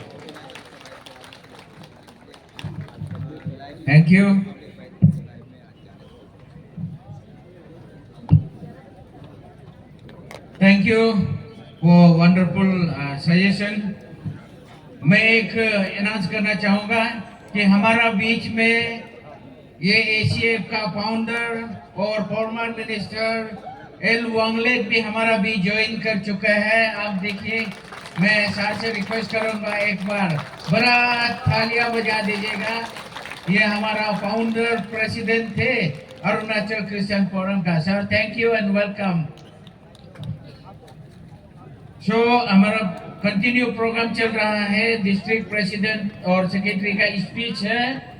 [SPEAKER 2] Thank you. Thank you for wonderful suggestion. मैं एक अनाउंस करना चाहूँगा कि हमारा बीच में ये एसीएफ का फाउंडर और फॉर्मर मिनिस्टर एल वांगलेट भी हमारा भी ज्वाइन कर चुका है। आप देखिए, मैं सर से रिक्वेस्ट करूँगा एक बार बड़ा तालियां बजा दीजिएगा। ये हमारा फाउंडर प्रेसिडेंट थे अरुणाचल क्रिश्चियन फोरम का। Sir thank you and welcome. हमारा कंटिन्यू प्रोग्राम चल रहा है। डिस्ट्रिक्ट प्रेसिडेंट और सेक्रेटरी का स्पीच है।